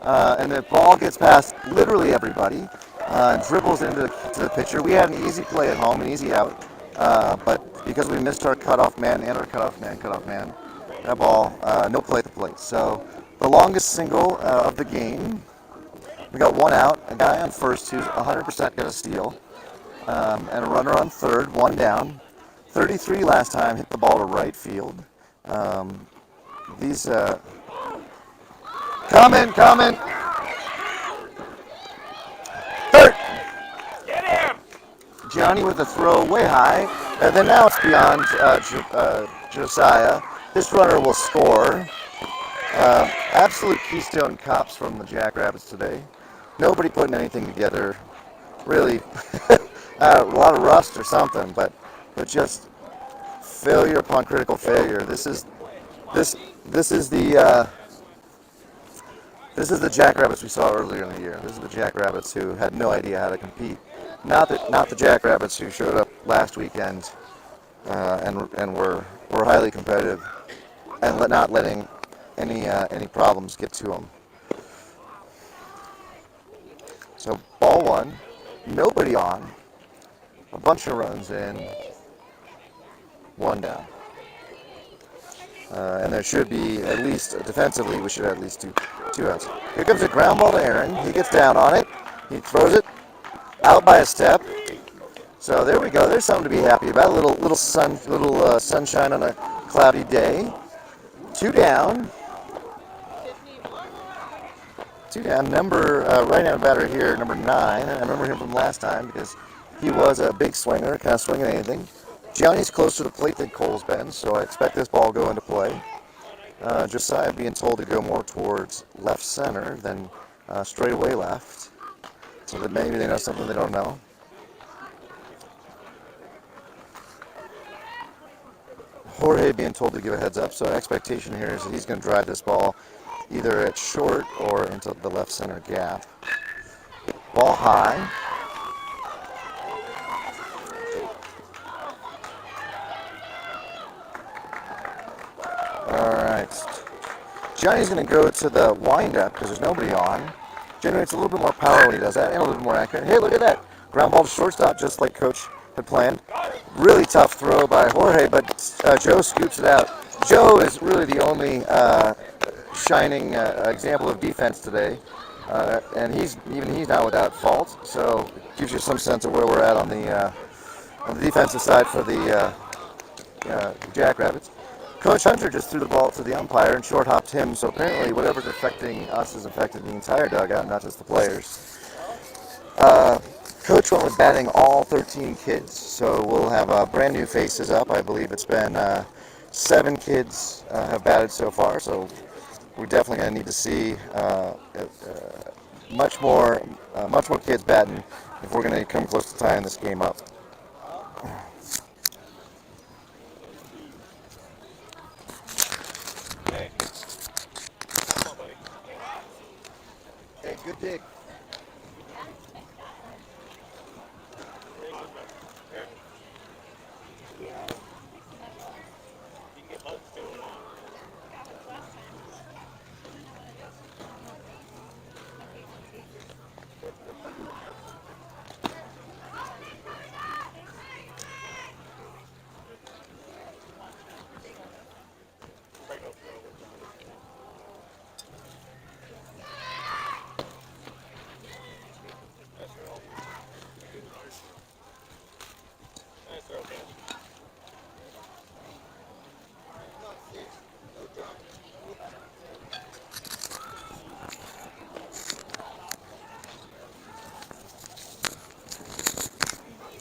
and the ball gets past literally everybody and dribbles into the pitcher. We had an easy play at home, an easy out, but because we missed our cutoff man and our cutoff man, that ball no play at the plate. So the longest single of the game. We got one out, a guy on first who's 100% got a steal, and a runner on third, one down. 33 last time, hit the ball to right field. These coming. Third. Get him! Johnny with a throw way high, and then now it's beyond Josiah. This runner will score. Absolute keystone cops from the Jackrabbits today. Nobody putting anything together, really. A lot of rust or something, but just failure upon critical failure. This is the Jackrabbits we saw earlier in the year. This is the Jackrabbits who had no idea how to compete. Not the Jackrabbits who showed up last weekend and were highly competitive and not letting any problems get to them. So ball one, nobody on, a bunch of runs in, one down. And there should be at least, defensively, we should have at least two outs. Here comes a ground ball to Aaron. He gets down on it. He throws it out by a step. So there we go. There's something to be happy about. A little sunshine on a cloudy day. Two down. Number right now batter here, number 9. I remember him from last time because he was a big swinger, kind of swinging anything. Gianni's closer to the plate than Cole's been, so I expect this ball to go into play. Josiah being told to go more towards left center than straight away left, so that maybe they know something they don't know. Jorge being told to give a heads up, so expectation here is that he's going to drive this ball either at short or into the left center gap. Ball high. All right. Johnny's going to go to the windup because there's nobody on. Generates a little bit more power when he does that and a little bit more accurate. Hey, look at that. Ground ball to shortstop just like Coach had planned. Really tough throw by Jorge, but Joe scoops it out. Joe is really the only shining example of defense today, and he's not without fault. So it gives you some sense of where we're at on the defensive side for the Jackrabbits. Coach Hunter just threw the ball to the umpire and short hopped him. So apparently, whatever's affecting us is affecting the entire dugout, not just the players. Coach went with batting all 13 kids, so we'll have brand new faces up. I believe it's been 7 kids have batted so far, so we're definitely going to need to see much more kids batting if we're going to come close to tying this game up. Hey, good dig.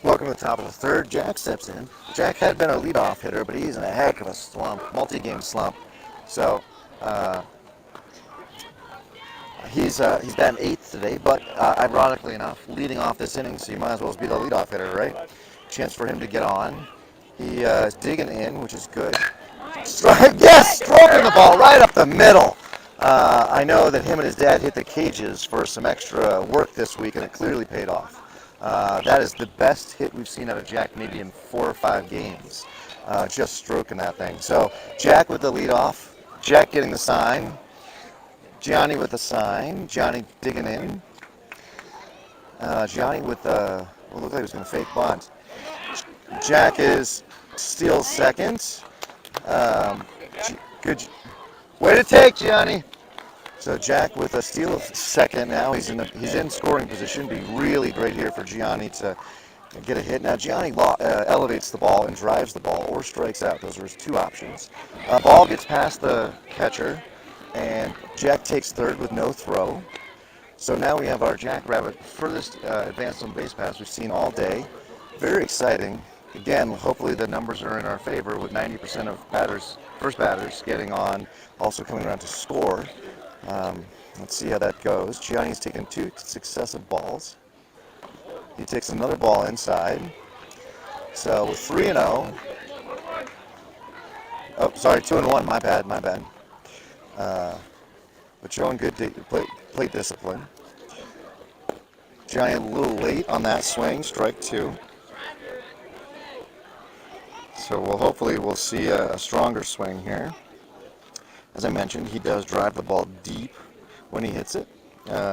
Welcome to the top of the third. Jack steps in. Jack had been a leadoff hitter, but he's in a heck of a slump, multi-game slump. So he's batting 8th today, but ironically enough, leading off this inning, so you might as well be the leadoff hitter, right? Chance for him to get on. He is digging in, which is good. Yes, stroking the ball right up the middle. I know that him and his dad hit the cages for some extra work this week, and it clearly paid off. That is the best hit we've seen out of Jack maybe in 4 or 5 games. Just stroking that thing. So Jack with the lead off. Jack getting the sign. Johnny with the sign. Johnny digging in. Johnny with the, well, looked like he was going to fake bunt. Jack is steals second. Good way to take, Johnny. So Jack with a steal of second now. He's in scoring position. Be really great here for Gianni to get a hit. Now Gianni elevates the ball and drives the ball or strikes out. Those are his 2 options. Ball gets past the catcher, and Jack takes third with no throw. So now we have our Jackrabbit furthest advanced on base pass we've seen all day. Very exciting. Again, hopefully the numbers are in our favor with 90% of first batters getting on, also coming around to score. Let's see how that goes. Gianni's taken 2 successive balls. He takes another ball inside. So with 3-0. Oh, sorry, 2-1. My bad. But showing good plate discipline. Gianni a little late on that swing, strike 2. So hopefully we'll see a stronger swing here. As I mentioned, he does drive the ball deep when he hits it.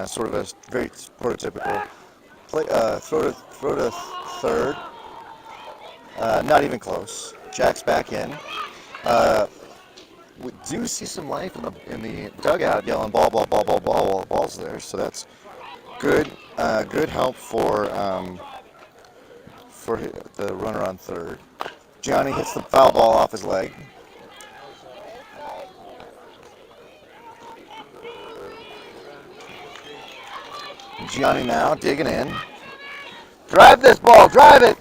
Sort of a very prototypical throw to third. Not even close. Jack's back in. We do see some life in the dugout, yelling ball, while the ball's there. So that's good. Good help for the runner on third. Johnny hits the foul ball off his leg. Gianni now digging in. Drive this ball, drive it!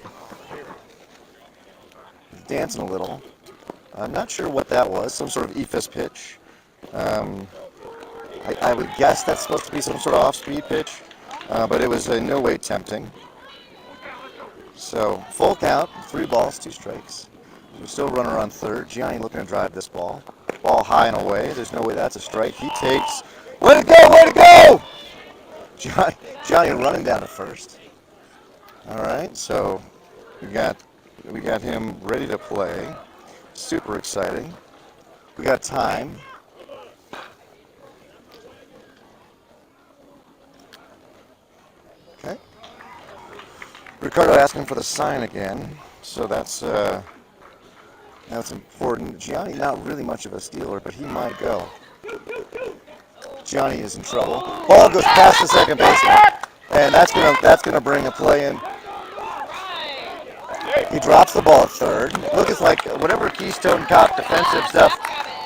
He's dancing a little. I'm not sure what that was, some sort of eephus pitch. I would guess that's supposed to be some sort of off-speed pitch, but it was in no way tempting. So, full count, 3 balls, 2 strikes. We're still runner on third. Gianni looking to drive this ball. Ball high and away. There's no way that's a strike. He takes. Way to go! Way to go! Johnny running down to first. All right, so we got him ready to play. Super exciting. We got time. Okay. Ricardo asking for the sign again, so that's important. Gianni not really much of a stealer, but he might go. Gianni is in trouble. Ball goes past the second baseman, and that's gonna bring a play in. He drops the ball at third. Looks like whatever Keystone Cop defensive stuff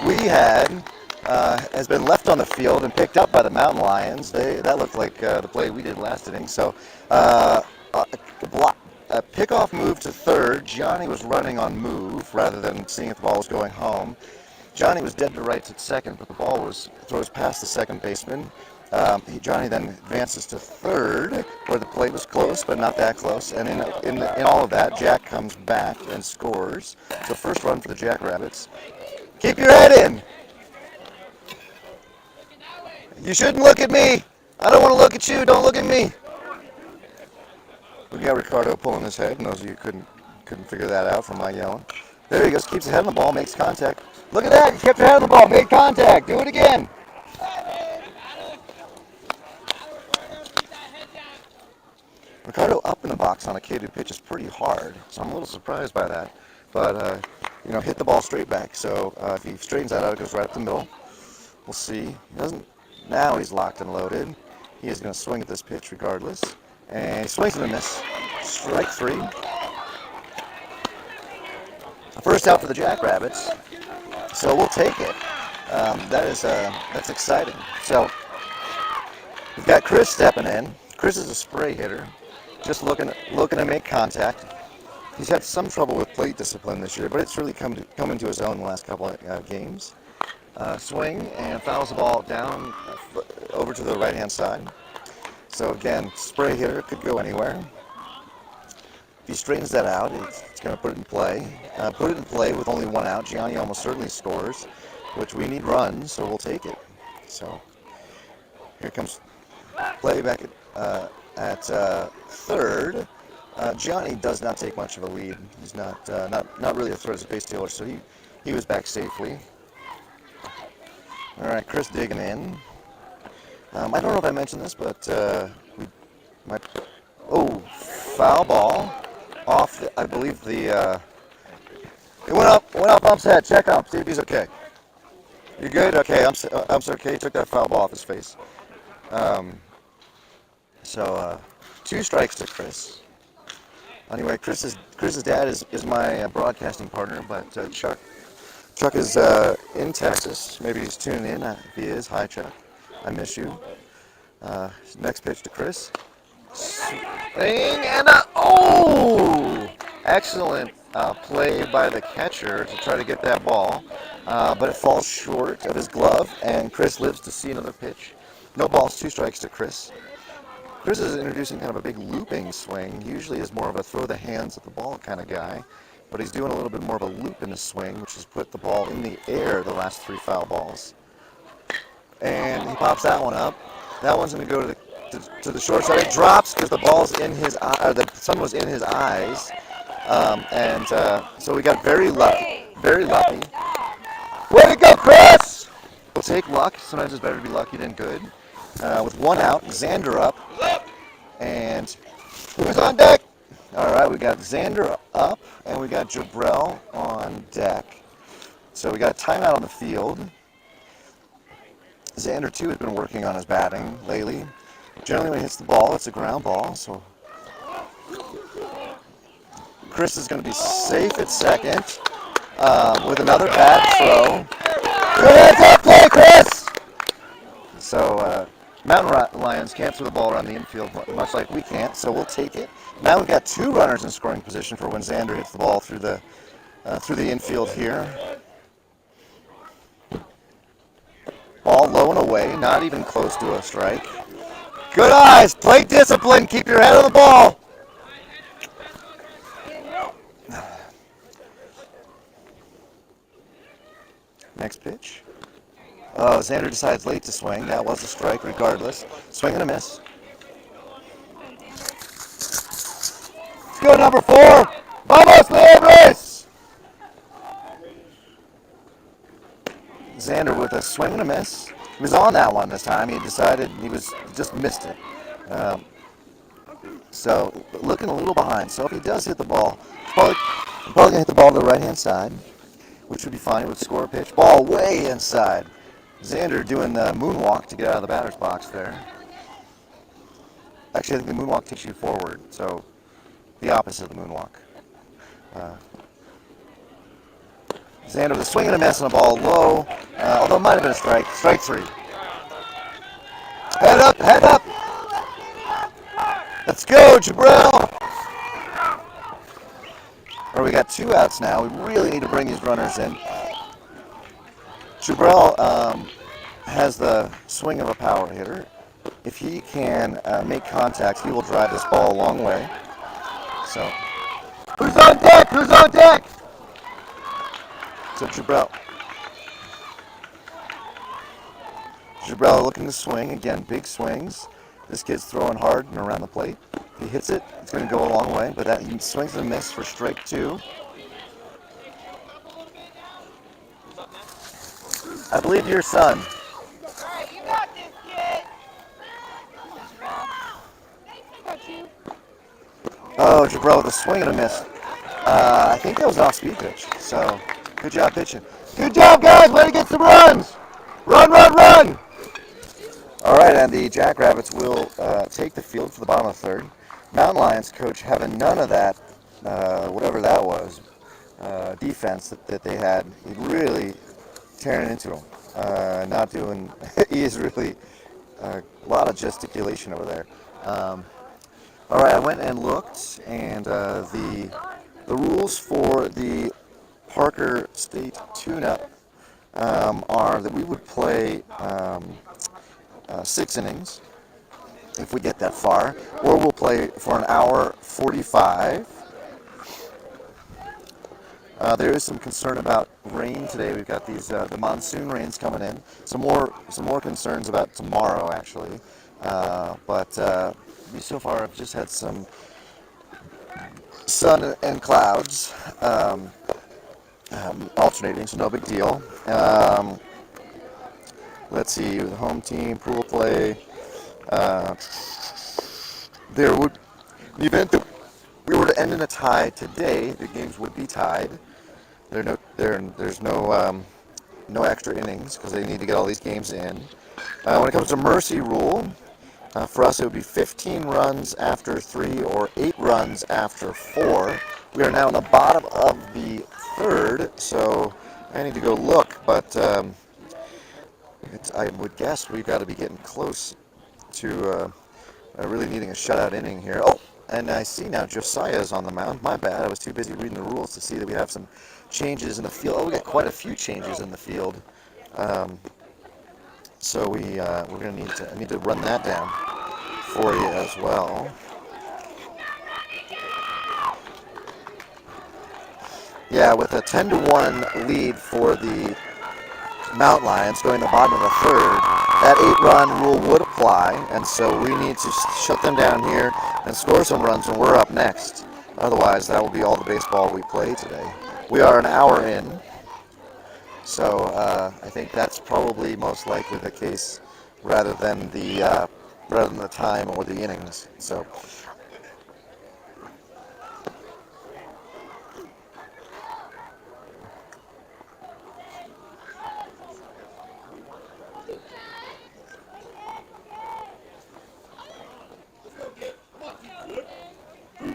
we had has been left on the field and picked up by the Mountain Lions. That looked like the play we did last inning. So a pickoff move to third. Gianni was running on move rather than seeing if the ball was going home. Johnny was dead to rights at second, but the ball throws past the second baseman. Johnny then advances to third, where the play was close, but not that close. And in all of that, Jack comes back and scores. So first run for the Jackrabbits. Keep your head in. You shouldn't look at me. I don't want to look at you. Don't look at me. We got Ricardo pulling his head, and those of you couldn't figure that out from my yelling. There he goes. Keeps his head on the ball, makes contact. Look at that. You kept your head on the ball, made contact. Do it again. Ricardo up in the box on a kid who pitches pretty hard, so I'm a little surprised by that. But, hit the ball straight back. So if he straightens that out, it goes right up the middle. We'll see. He doesn't. Now he's locked and loaded. He is going to swing at this pitch regardless. And he swings and a miss. Strike 3. First out for the Jackrabbits. So we'll take it. That's exciting. So we've got Chris stepping in. Chris is a spray hitter, just looking to make contact. He's had some trouble with plate discipline this year, but it's really come into his own the last couple of games. Swing and fouls the ball down over to the right-hand side. So again, spray hitter, could go anywhere. If he straightens that out, it's going to put it in play. Put it in play with only one out. Gianni almost certainly scores, which we need runs, so we'll take it. So here comes play back at third. Gianni does not take much of a lead. He's not really a threat as a base stealer, so he was back safely. All right, Chris digging in. I don't know if I mentioned this, but foul ball off. I believe it went up Ump's head. Check Ump, see if he's okay. You good? Okay, Ump's okay. He took that foul ball off his face. So 2 strikes to Chris. Anyway, Chris's dad is my broadcasting partner, but Chuck is in Texas. Maybe he's tuning in. If he is, hi Chuck. I miss you. Next pitch to Chris. Swing and excellent play by the catcher to try to get that ball, but it falls short of his glove, and Chris lives to see another pitch. No balls, 2 strikes to Chris. Chris is introducing kind of a big looping swing. He usually is more of a throw the hands at the ball kind of guy, but he's doing a little bit more of a loop in his swing, which has put the ball in the air the last 3 foul balls. And he pops that one up. That one's going to go to the short side. It drops because the ball's in his eye, the sun was in his eyes, so we got very lucky. Very lucky. Way to go, Chris! We'll take luck. Sometimes it's better to be lucky than good. With 1 out, Xander up, and who's on deck? All right, we got Xander up, and we got Jabrell on deck. So we got a timeout on the field. Xander, too, has been working on his batting lately. Generally, when he hits the ball, it's a ground ball. So Chris is going to be safe at second with another bad throw. Good heads-up play, Chris! So Mountain Lions can't throw the ball around the infield much like we can't, so we'll take it. Now we've got 2 runners in scoring position for when Xander hits the ball through the infield here. Ball low and away, not even close to a strike. Good eyes, play discipline, keep your head on the ball. Next pitch. Oh, Xander decides late to swing. That was a strike regardless. Swing and a miss. Let's go, number 4. Vamos, Libres! Xander with a swing and a miss. He was on that one this time. He decided just missed it. So looking a little behind. So if he does hit the ball, he's probably going to hit the ball to the right-hand side, which would be fine. He would score a pitch. Ball way inside. Xander doing the moonwalk to get out of the batter's box there. Actually, I think the moonwalk takes you forward, so the opposite of the moonwalk. Xander with a swing and a miss on the ball low, although it might have been a strike. Strike 3. Head up, head up. Let's go, Jabrell. Or we got 2 outs now. We really need to bring these runners in. Jabrell has the swing of a power hitter. If he can make contact, he will drive this ball a long way. So, who's on deck? Who's on deck? So Jabrell looking to swing. Again, big swings. This kid's throwing hard and around the plate. If he hits it, it's going to go a long way, but he swings and a miss for strike 2. I believe your son. You got this, kid. Oh, Jabrell with a swing and a miss. I think that was an off-speed pitch. So, good job pitching. Good job, guys. Way to get some runs. Run, run, run. All right, and the Jackrabbits will take the field for the bottom of the 3rd. Mountain Lions coach having none of that, whatever that was, defense that they had. He really tearing into him. Not doing. He is really a lot of gesticulation over there. All right, I went and looked, and the rules for the Parker State tune-up are that we would play 6 innings if we get that far, or we'll play for an hour 45 There is some concern about rain today. We've got these the monsoon rains coming in. Some more concerns about tomorrow actually. But we so far have just had some sun and clouds alternating, so no big deal. Let's see, the home team pool play. There would, in the event that we were to end in a tie today, the games would be tied. There's no extra innings because they need to get all these games in. When it comes to mercy rule, for us it would be 15 runs after 3 or 8 runs after 4. We are now in the bottom of the third, so I need to go look, but I would guess we've got to be getting close to really needing a shutout inning here. Oh, and I see now Josiah's on the mound. My bad, I was too busy reading the rules to see that we have some changes in the field. Oh, we got quite a few changes in the field. So we're gonna need to run that down for you as well. Yeah, with a 10-1 lead for the Mount Lions going to the bottom of the third, that 8-run rule would apply, and so we need to shut them down here and score some runs when we're up next. Otherwise, that will be all the baseball we play today. We are an hour in, so I think that's probably most likely the case rather than the time or the innings. So.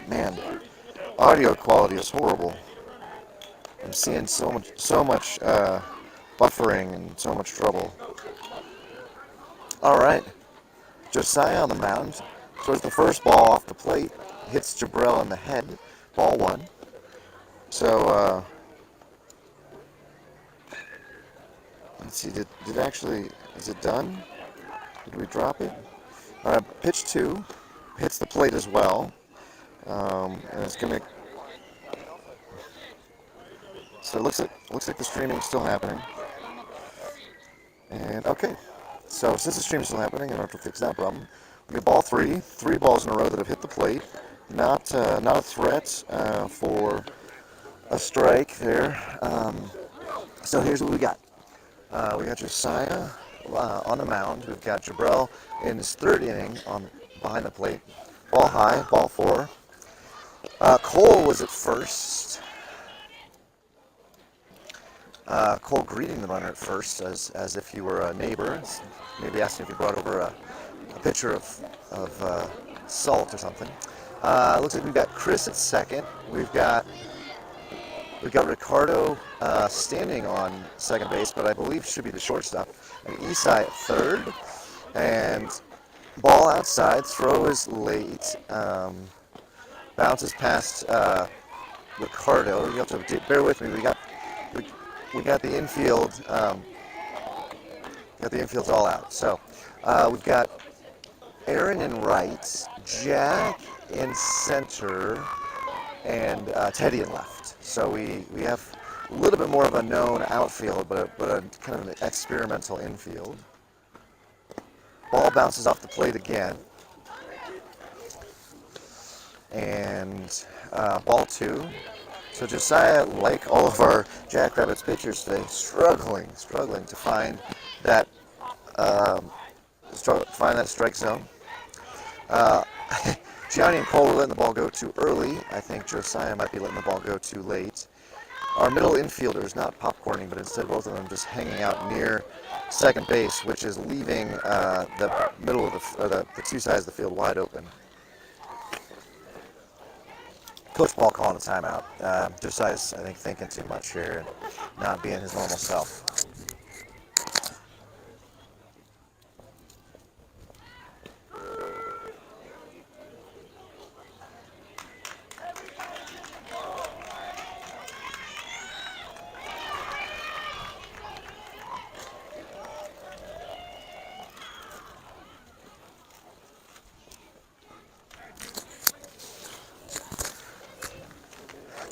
Man, audio quality is horrible. I'm seeing so much buffering and so much trouble. All right, Josiah on the mound throws the first ball off the plate, hits Jabrell in the head, ball 1. So let's see, is it done? Did we drop it? All right, pitch 2 hits the plate as well, and it's gonna. So it looks like the streaming is still happening. And okay, so since the stream is still happening, I don't have to fix that problem. We get ball 3 balls in a row that have hit the plate. Not a threat for a strike there. So here's what we got. We got Josiah on the mound. We've got Jabrell in his 3rd inning behind the plate. Ball high, ball 4. Cole was at first. Cole greeting the runner at first as if he were a neighbor, maybe asking if he brought over a pitcher of salt or something. Looks like we've got Chris at second. We've got Ricardo standing on second base, but I believe should be the shortstop. And Isai at third, and ball outside. Throw is late. Bounces past Ricardo. You have to bear with me. We got the infield. Got the infield's all out. So we've got Aaron in right, Jack in center, and Teddy in left. So we have a little bit more of a known outfield, but a kind of an experimental infield. Ball bounces off the plate again. And ball 2. So Josiah, like all of our Jackrabbits pitchers today, struggling to find that strike zone. Gianni and Cole were letting the ball go too early. I think Josiah might be letting the ball go too late. Our middle infielder is not popcorning, but instead both of them just hanging out near second base, which is leaving the middle of the 2 sides of the field wide open. Coach Paul calling a timeout. Josiah's, I think, thinking too much here and not being his normal self.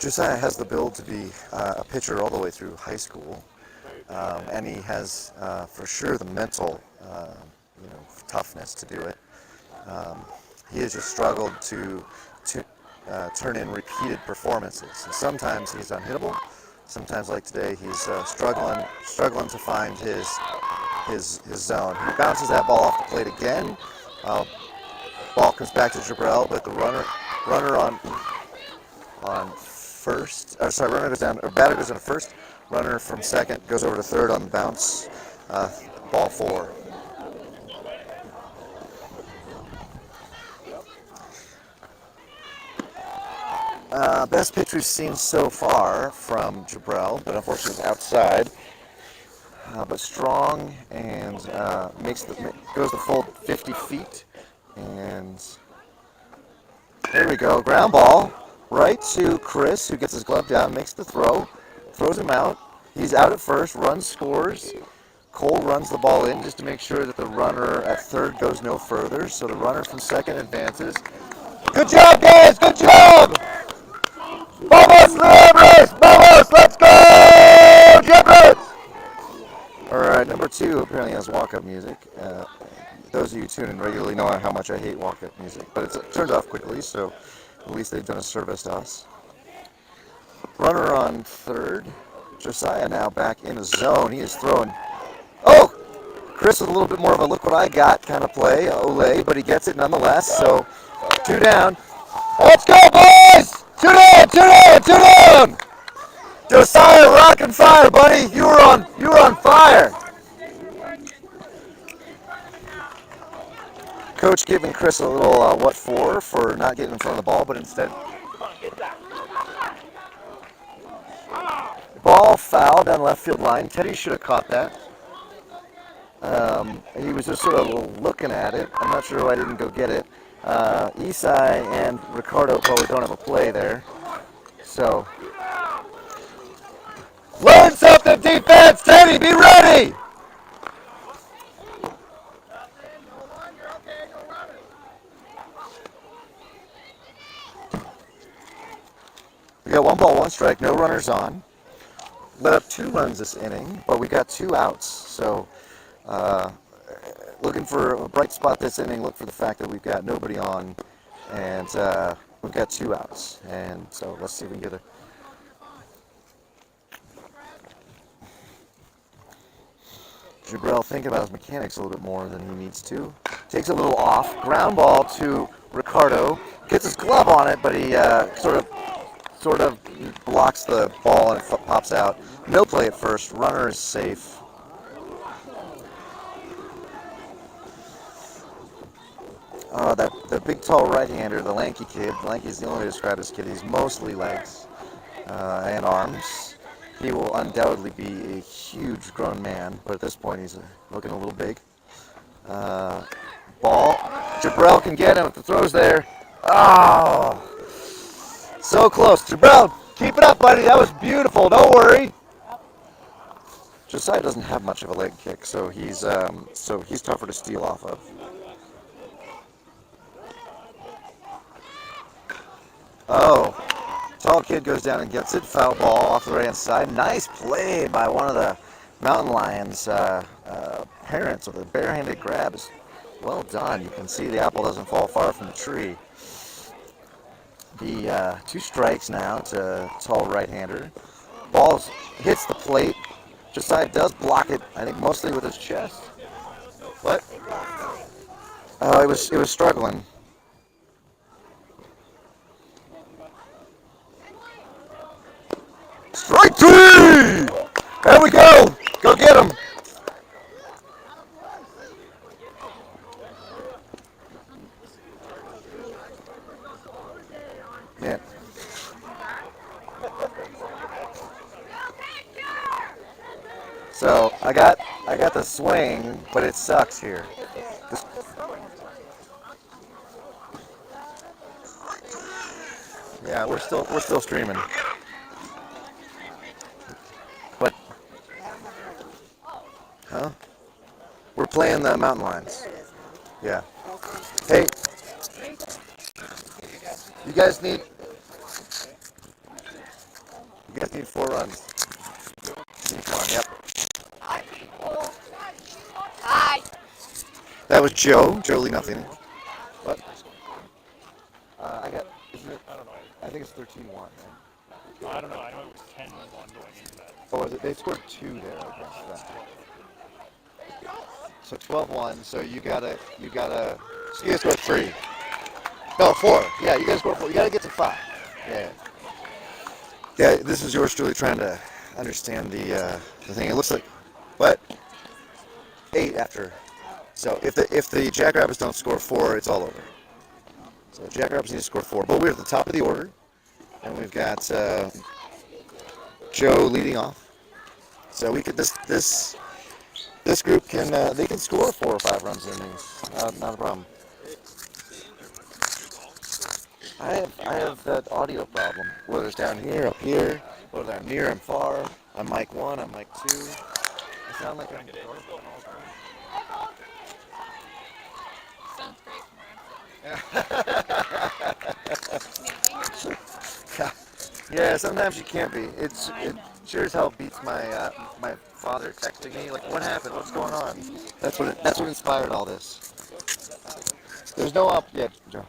Josiah has the build to be a pitcher all the way through high school, and he has for sure the mental, toughness to do it. He has just struggled to turn in repeated performances. And sometimes he's unhittable. Sometimes, like today, he's struggling to find his zone. He bounces that ball off the plate again. Ball comes back to Jackrabbits, but the runner on first. Runner goes down. Or batter goes into first. Runner from second goes over to third on the bounce. Ball 4. Best pitch we've seen so far from Jackrabbits, but unfortunately outside. But strong and goes the full 50 feet. And there we go. Ground ball right to Chris, who gets his glove down, makes the throw, throws him out. He's out at first, run scores. Cole runs the ball in just to make sure that the runner at third goes no further. So the runner from second advances. Good job, guys! Good job! Vamos, Rebbels! Vamos! Let's go! Jackrabbits! All right, number 2 apparently has walk-up music. Those of you tuning in regularly know how much I hate walk-up music, but it turns off quickly, so at least they've done a service to us. Runner on third. Josiah now back in the zone. He is throwing. Oh! Chris with a little bit more of a look what I got kind of play, Ole, but he gets it nonetheless, so 2 down. Let's go, boys! 2 down, 2 down, 2 down! Josiah, rock and fire, buddy. You were on fire. Coach giving Chris a little what for not getting in front of the ball, but instead ball foul down the left field line. Teddy should have caught that. He was just sort of looking at it. I'm not sure why I didn't go get it. Isai and Ricardo probably don't have a play there. So learn something, defense! Teddy, be ready! We got 1 ball, 1 strike, no runners on. Let up 2 runs this inning, but we got 2 outs. So looking for a bright spot this inning, look for the fact that we've got nobody on, and we've got 2 outs. And so let's see if we can get a... Jackrabbits thinking about his mechanics a little bit more than he needs to. Takes a little off. Ground ball to Ricardo. Gets his glove on it, but he sort of blocks the ball and it pops out. No play at first. Runner is safe. The big tall right-hander, the lanky kid. Lanky's the only way to describe this kid. He's mostly legs and arms. He will undoubtedly be a huge grown man, but at this point he's looking a little big. Ball. Jackrabbits can get him if the throw's there. Oh! So close. Jackrabbits, keep it up, buddy. That was beautiful. Don't worry. Josiah doesn't have much of a leg kick, so he's tougher to steal off of. Oh. Tall kid goes down and gets it. Foul ball off the right-hand side. Nice play by one of the Mountain Lions' parents with a barehanded grab. Well done. You can see the apple doesn't fall far from the tree. The 2 strikes now to tall right-hander. Ball hits the plate. Josiah does block it, I think mostly with his chest. What? Oh, it was struggling. Strike 3! There we go! Go get him! Yeah. So I got the swing, but it sucks here. Yeah, we're still streaming. What? Huh? We're playing the Mountain Lions. Yeah. Hey, you guys need guys need 4 runs. Come on, yep. Hi. That was Joe. Joe Lee, nothing. What? I got. Isn't it? I don't know. I think it's 13-1. Right? No, I don't know. I know it was 10-1 going into that. Oh, was it? They scored 2 there. I guess. So 12-1. So you gotta. So you guys scored 3. No, 4. Yeah, you guys scored 4. You gotta get to 5. Yeah. Yeah, this is yours truly trying to understand the thing. It looks like, but 8 after. So if the Jackrabbits don't score 4, it's all over. So Jackrabbits need to score 4. But we're at the top of the order, and we've got Joe leading off. So we could this group can they can score 4 or 5 runs in these. Not a problem. I have that audio problem. Whether it's down here, up here, whether I'm near and far. I'm mic 1, I'm mic 2. I sound like I'm Sounds great from Yeah, sometimes you can't be. It sure as hell beats my my father texting me like, "What happened? What's going on?" That's what inspired all this. There's no up yet, Joe.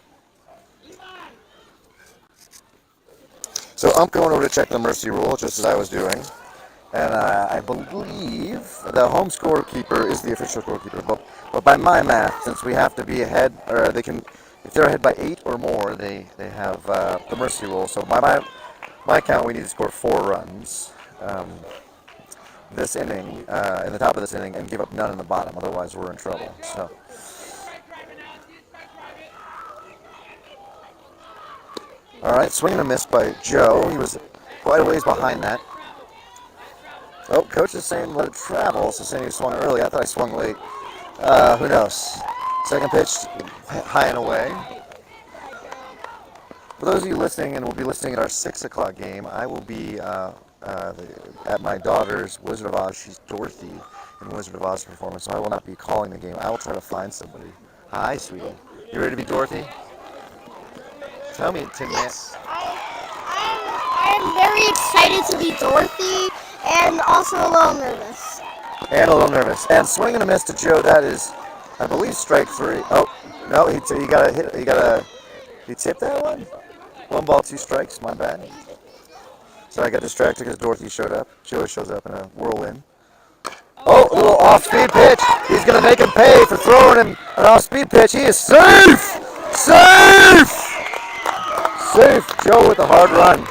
So I'm going over to check the mercy rule, just as I was doing, and I believe the home scorekeeper is the official scorekeeper. But by my math, since we have to be ahead, or they can, if they're ahead by 8 or more, they have the mercy rule. So by my count, we need to score 4 runs this inning, in the top of this inning, and give up none in the bottom. Otherwise, we're in trouble. So. All right, swing and a miss by Joe. He was quite a ways behind that. Oh, coach is saying let it travel. So saying he swung early. I thought I swung late. Who knows? Second pitch, high and away. For those of you listening, and will be listening at our 6 o'clock game, I will be at my daughter's Wizard of Oz. She's Dorothy in Wizard of Oz performance, so I will not be calling the game. I will try to find somebody. Hi, sweetie. You ready to be Dorothy? Tell me, Tim. Yes, I am very excited to be Dorothy, and also a little nervous. And a little nervous. And swing and a miss to Joe. That is, I believe, strike 3. Oh no, he got a hit. He tipped that one. 1 ball, 2 strikes. My bad. So I got distracted because Dorothy showed up. She always shows up in a whirlwind. Oh, a little off-speed pitch. He's gonna make him pay for throwing him an off-speed pitch. He is safe. Safe. Safe. Joe with a hard run.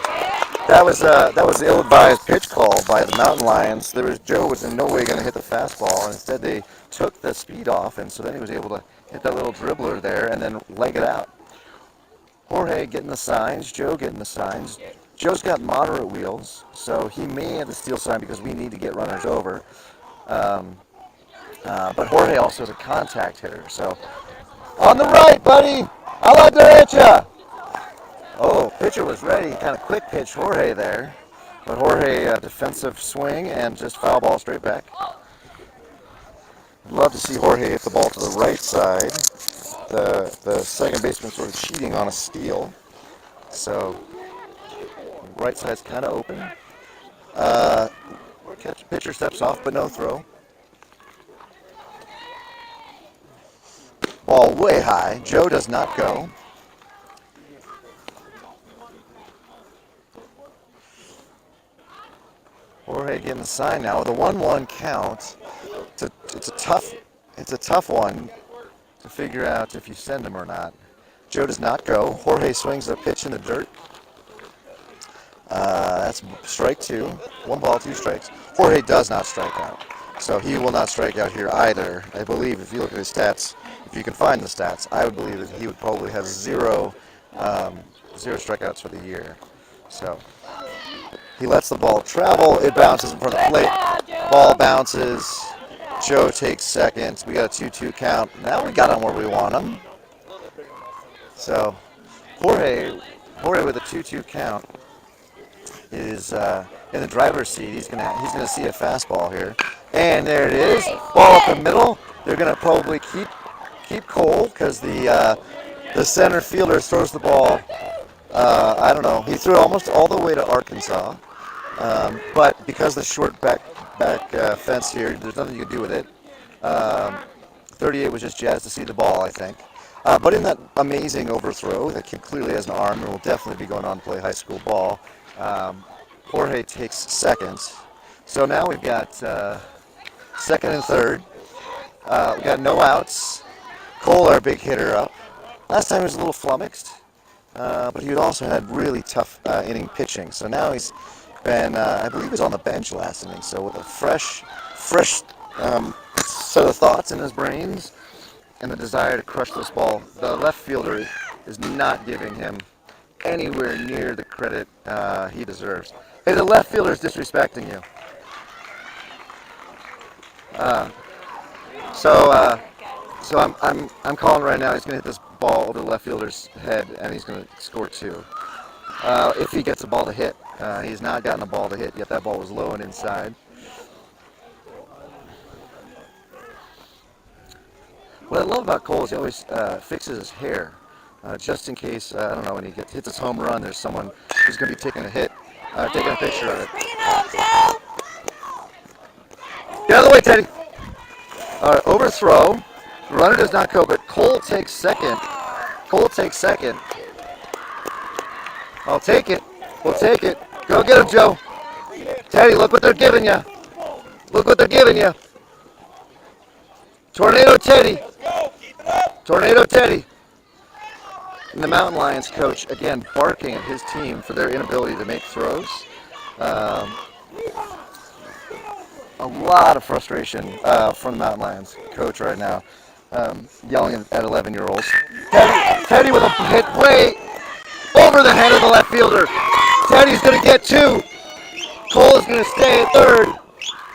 That was the ill-advised pitch call by the Mountain Lions. Joe was in no way going to hit the fastball, and instead they took the speed off, and so then he was able to hit that little dribbler there and then leg it out. Jorge getting the signs. Joe getting the signs. Joe's got moderate wheels, so he may have the steal sign because we need to get runners over. But Jorge also is a contact hitter, so on the right, buddy. I like to hit ya. Oh, pitcher was ready. Kind of quick pitch Jorge there. But Jorge, defensive swing and just foul ball straight back. I'd love to see Jorge hit the ball to the right side. The second baseman sort of cheating on a steal. So, right side's kind of open. Pitcher steps off, but no throw. Ball way high. Joe does not go. Jorge getting the sign now with a 1-1 count. It's a tough one to figure out if you send him or not. Joe does not go. Jorge swings a pitch in the dirt. That's strike 2. 1 ball, 2 strikes. Jorge does not strike out, so he will not strike out here either. I believe if you look at his stats, if you can find the stats, I would believe that he would probably have zero strikeouts for the year. So. He lets the ball travel. It bounces in front of the plate. Ball bounces. Joe takes second. We got a 2-2 count. Now we got him where we want him. So Jorge with a 2-2 count is in the driver's seat. He's gonna see a fastball here, and there it is. Ball up the middle. They're gonna probably keep cold because the center fielder throws the ball. I don't know. He threw it almost all the way to Arkansas. But because the short back fence here, there's nothing you can do with it. Um, 38 was just jazzed to see the ball, I think. But in that amazing overthrow, that kid clearly has an arm and will definitely be going on to play high school ball. Jorge takes second. So now we've got second and third. We got no outs. Cole, our big hitter, up. Last time he was a little flummoxed, but he also had really tough inning pitching. So now he's been, I believe, he was on the bench last inning. So with a fresh set of thoughts in his brains and the desire to crush this ball, the left fielder is not giving him anywhere near the credit he deserves. Hey, the left fielder is disrespecting you. So I'm calling right now. He's going to hit this ball over the left fielder's head, and he's going to score two. If he gets a ball to hit, he's not gotten a ball to hit yet. That ball was low and inside. What I love about Cole is he always fixes his hair, just in case, I don't know, when he hits his home run, there's someone who's going to be taking a hit, taking a picture of it. Get out of the way, Teddy. All right, overthrow. The runner does not go, but Cole takes second. Cole takes second. I'll take it. We'll take it. Go get him, Joe. Teddy, look what they're giving you. Look what they're giving you. Tornado Teddy. Tornado Teddy. And the Mountain Lions coach, again, barking at his team for their inability to make throws. A lot of frustration from the Mountain Lions coach right now, yelling at 11-year-olds. Teddy with a hit way over the head of the left fielder. Teddy's going to get two. Cole is going to stay at third.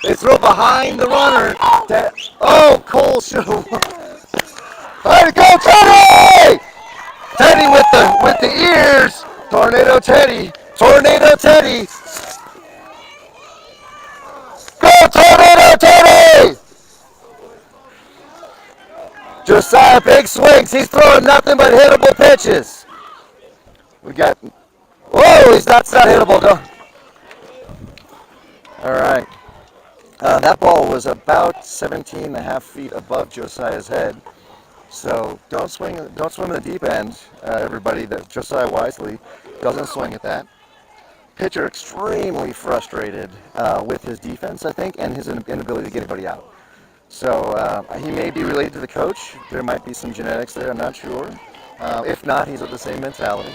They throw behind the runner. Oh, Cole should have won. Way to go, Teddy! Teddy with the ears. Tornado Teddy. Tornado Teddy. Go, Tornado Teddy! Josiah, big swings. He's throwing nothing but hittable pitches. We got. Whoa, that's not hittable, though. All right. That ball was about 17 and a half feet above Josiah's head. So don't swing in the deep end, everybody. That Josiah wisely doesn't swing at that. Pitcher extremely frustrated with his defense, I think, and his inability to get anybody out. So he may be related to the coach. There might be some genetics there, I'm not sure. If not, he's of the same mentality.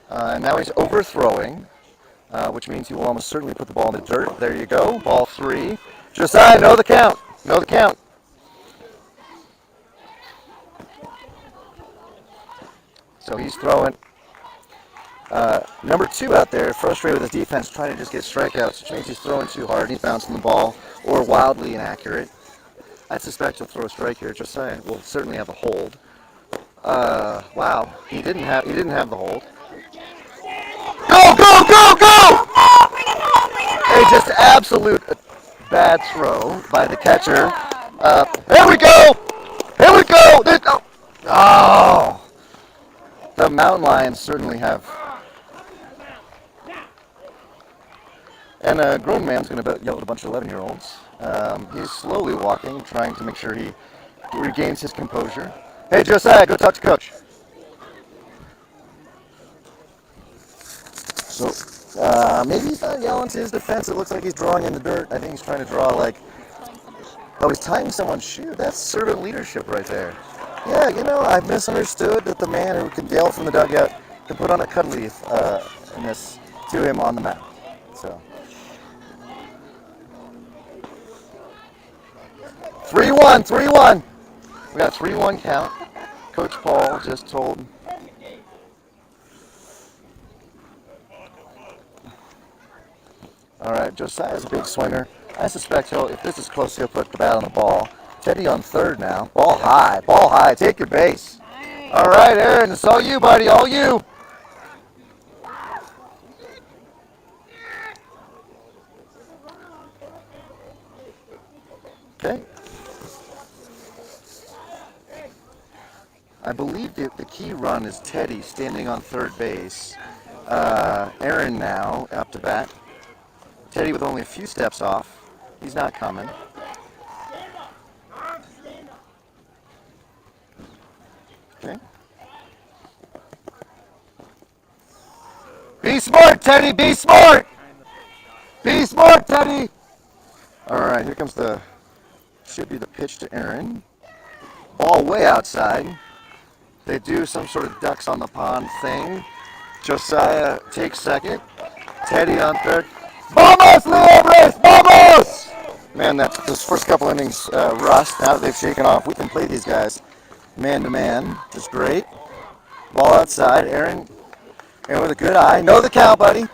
And now he's overthrowing, which means he will almost certainly put the ball in the dirt. There you go, ball three. Josiah, know the count. Know the count. So he's throwing. Number two out there, frustrated with his defense, trying to just get strikeouts, which means he's throwing too hard. He's bouncing the ball or wildly inaccurate. I suspect he'll throw a strike here. Josiah will certainly have a hold. Wow, he didn't have the hold. Go, go, go, go! A just absolute bad throw by the catcher. Here we go! Here we go! Oh! The Mountain Lions certainly have. And a grown man's going to yell at a bunch of 11-year-olds. He's slowly walking, trying to make sure he regains his composure. Hey, Josiah, go talk to Coach. So maybe he's not yelling to his defense. It looks like he's drawing in the dirt. I think he's trying to draw like, oh, he's tying someone's shoe. That's servant leadership right there. Yeah, you know, I've misunderstood that the man who can yell from the dugout can put on a cut leaf to him on the mound. So 3-1, 3-1. We got a 3-1 count. Coach Paul just told. All right, Josiah's a big swinger. I suspect if this is close, he'll put the bat on the ball. Teddy on third now. Ball high, take your base. All right, Aaron, it's all you, buddy, all you. Okay. I believe the key run is Teddy standing on third base. Aaron now up to bat. Teddy with only a few steps off. He's not coming. Okay. Be smart, Teddy. Be smart. Be smart, Teddy. All right, here comes should be the pitch to Aaron. Ball way outside. They do some sort of ducks on the pond thing. Josiah takes second. Teddy on third. Vamos, Liebres! Vamos! Man, those first couple innings rust. Now that they've shaken off, we can play these guys man to man. It's great. Ball outside. Aaron with a good eye. Know the count, buddy.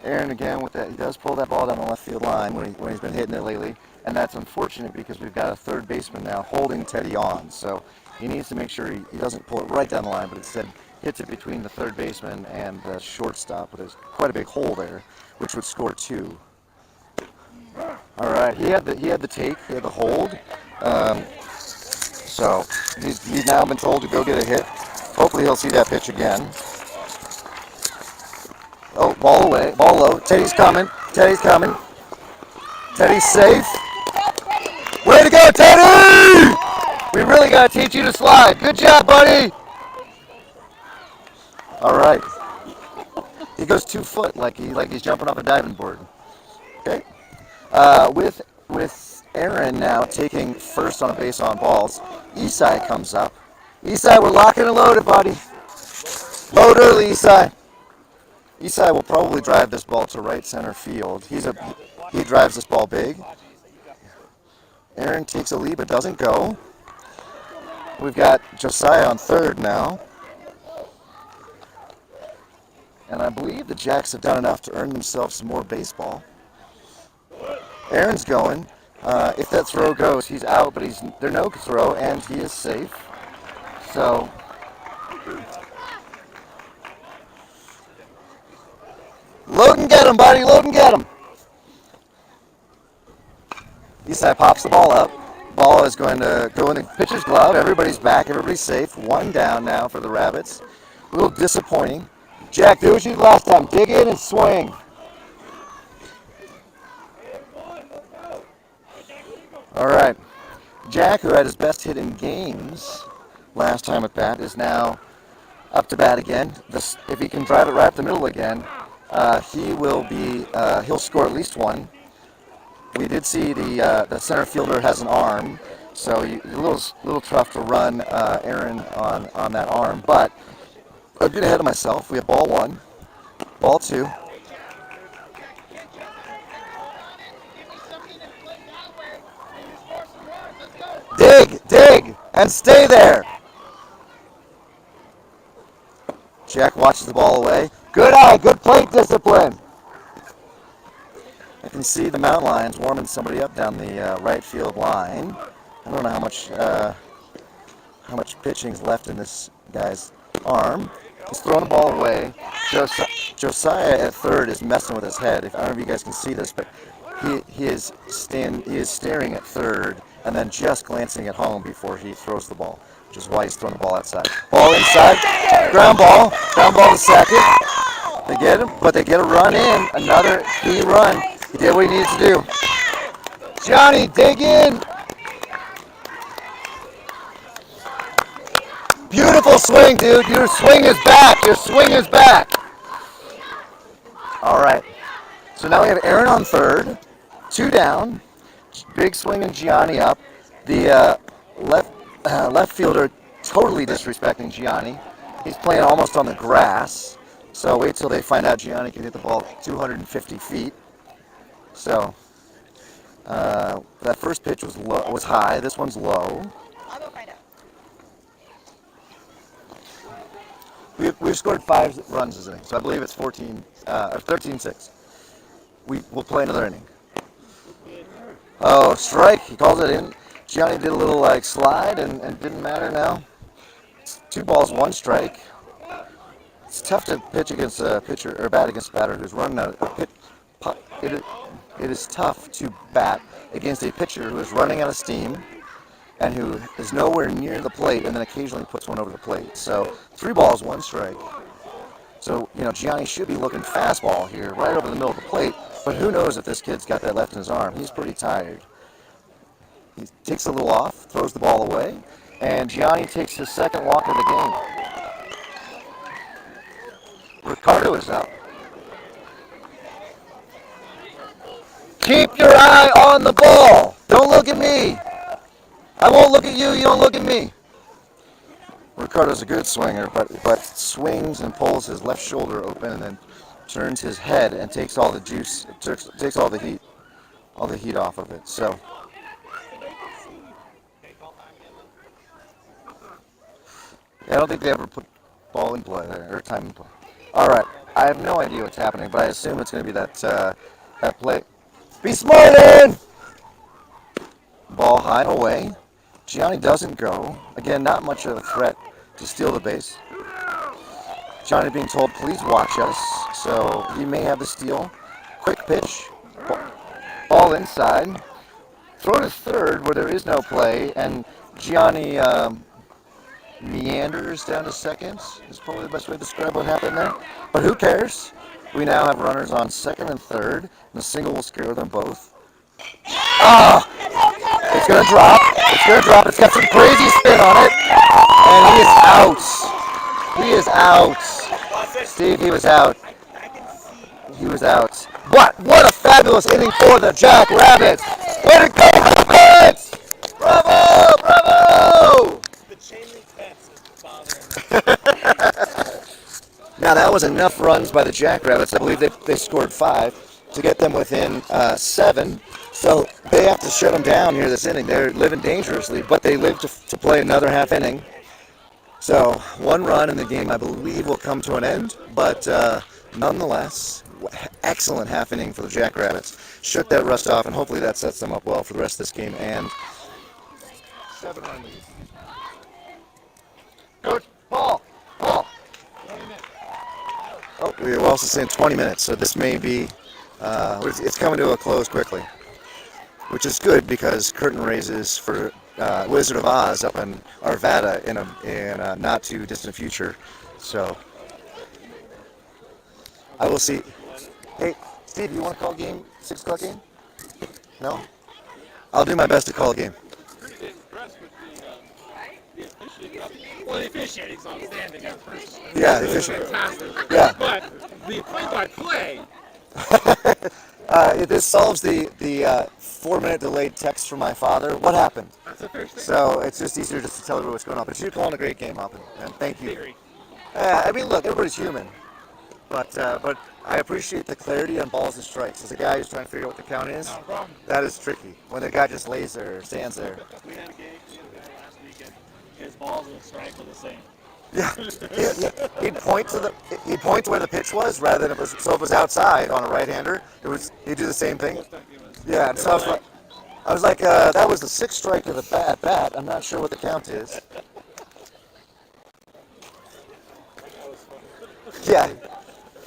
Aaron again with that. He does pull that ball down the left field line when he's been hitting it lately. And that's unfortunate because we've got a third baseman now holding Teddy on. So he needs to make sure he doesn't pull it right down the line, but instead hits it between the third baseman and the shortstop. But there's quite a big hole there, which would score 2. All right, he had the take, he had the hold. So he's now been told to go get a hit. Hopefully he'll see that pitch again. Oh, ball away, ball low. Teddy's coming. Teddy's coming. Teddy's safe. Way to go, Teddy! We really got to teach you to slide. Good job, buddy. All right. He goes 2 foot like he's jumping off a diving board. Okay. With Aaron now taking first on a base on balls, Isai comes up. Isai, we're locking and loaded, buddy. Load early, Isai. Isai will probably drive this ball to right center field. He drives this ball big. Aaron takes a lead but doesn't go. We've got Josiah on third now. And I believe the Jacks have done enough to earn themselves some more baseball. Aaron's going. If that throw goes, he's out, but there's no throw, and he is safe. So load and get him, buddy. Load and get him. Isai pops the ball up. Ball is going to go in the pitcher's glove. Everybody's back. Everybody's safe. 1 down now for the Rabbits. A little disappointing. Jack, do what you did last time. Dig in and swing. All right. Jack, who had his best hit in games last time at bat, is now up to bat again. If he can drive it right up the middle again, he'll score at least 1. We did see the center fielder has an arm, so a little tough to run Aaron on that arm. But I'll get ahead of myself. We have ball 1, ball 2. Dig, and stay there. Jack watches the ball away. Good eye, good plate discipline. I can see the mountain lions warming somebody up down the right field line. I don't know how much pitching is left in this guy's arm. He's throwing the ball away. Josiah at third is messing with his head. I don't know if you guys can see this, but he is staring at third and then just glancing at home before he throws the ball, which is why he's throwing the ball outside. Ball inside, ground ball to second. They get him, but they get a run in, another key run. He did what he needed to do. Johnny, dig in. Beautiful swing, dude. Your swing is back. Your swing is back. All right. So now we have Aaron on third, 2 down. Big swing and Gianni up. The left fielder totally disrespecting Gianni. He's playing almost on the grass. So wait till they find out Gianni can hit the ball 250 feet. So that first pitch was high. This one's low. I'll go find out. We've scored 5 runs this inning, so I believe it's 13-6. We'll play another inning. Oh, strike! He calls it in. Gianni did a little slide and didn't matter now. 2 balls, 1 strike. It's tough to pitch against a pitcher or bat against a batter who's running out of pitch. It is tough to bat against a pitcher who is running out of steam and who is nowhere near the plate and then occasionally puts one over the plate. So 3 balls, 1 strike. So, Gianni should be looking fastball here, right over the middle of the plate, but who knows if this kid's got that left in his arm. He's pretty tired. He takes a little off, throws the ball away, and Gianni takes his second walk of the game. Ricardo is out. Keep your eye on the ball. Don't look at me. I won't look at you. You don't look at me. Ricardo's a good swinger, but swings and pulls his left shoulder open and then turns his head and takes all the juice, takes all the heat off of it. So yeah, I don't think they ever put ball in play there or time in play. All right, I have no idea what's happening, but I assume it's going to be that play. Be smart, in. Ball high and away. Gianni doesn't go. Again, not much of a threat to steal the base. Gianni being told, please watch us. So he may have the steal. Quick pitch. Ball inside. Throw to third where there is no play. And Gianni meanders down to second. Is probably the best way to describe what happened there. But who cares? We now have runners on second and third. And a single will scare them both. Ah! It's going to drop. It's going to drop. It's got some crazy spin on it. And he is out. He is out. Steve, he was out. He was out. What a fabulous inning for the Jackrabbits. Way to go, Rabbits! Bravo! Bravo! The chain link fence is bothering me. Now that was enough runs by the Jackrabbits. I believe they scored 5 to get them within 7. So they have to shut them down here this inning. They're living dangerously, but they live to play another half inning. So 1 run in the game, I believe, will come to an end. But nonetheless, excellent half inning for the Jackrabbits. Shook that rust off, and hopefully that sets them up well for the rest of this game. And 7 run lead. Coach, ball. Oh, we were also saying 20 minutes, so this may be, it's coming to a close quickly, which is good because curtain raises for Wizard of Oz up in Arvada in a not too distant future. So I will see. Hey, Steve, you want to call game 6 o'clock game? No? I'll do my best to call a game. Pretty impressed with the officiating. Well, the officiating's outstanding at first. Yeah, the officiating. Fantastic. Yeah. But the play-by-play. This solves the 4-minute delayed text from my father. What happened? That's the first thing. So it's just easier just to tell everybody what's going on. But you're calling a great game, Hoppin, and thank you. I mean, look, everybody's human, but I appreciate the clarity on balls and strikes. As a guy who's trying to figure out what the count is, No problem. that is tricky. When the guy just lays there or stands there. We had a game last weekend. His balls and strike were the same. Yeah, he'd point to where the pitch was rather than if it was outside on a right-hander. He'd do the same thing. Yeah, and so I was like, that was the 6th strike of the at bat. I'm not sure what the count is. Yeah,